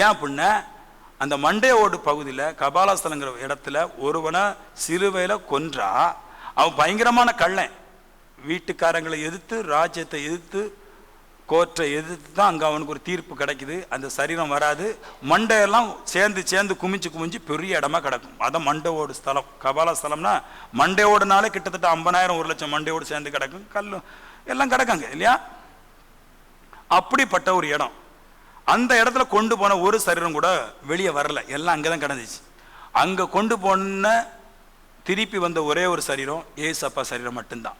ஏன் அப்படின்னா அந்த மண்டையோடு பகுதியில் கபாலஸ்தலங்கிற இடத்துல ஒருவனை சிலுவையில் கொன்றா அவன் பயங்கரமான கள்ளன். வீட்டுக்காரங்களை எதிர்த்து, ராஜ்யத்தை எதிர்த்து, கோர்ட்டை எதிர்த்து தான் அங்கே அவனுக்கு ஒரு தீர்ப்பு கிடைக்குது. அந்த சரீரம் வராது, மண்டையெல்லாம் சேர்ந்து குமிஞ்சு பெரிய இடமா கிடக்கும். அதான் மண்டையோடு ஸ்தலம். கபால ஸ்தலம்னா மண்டையோடுனாலே கிட்டத்தட்ட 50,000 1 லட்சம் மண்டையோடு சேர்ந்து கிடக்கும், கல்லும் எல்லாம் கிடக்காங்க இல்லையா? அப்படிப்பட்ட ஒரு இடம். அந்த இடத்துல கொண்டு போன ஒரு சரீரம் கூட வெளியே வரல, எல்லாம் அங்கே தான் கிடந்துச்சு. அங்கே கொண்டு போன திருப்பி வந்த ஒரே ஒரு சரீரம் ஏசப்பா சரீரம் மட்டும்தான்.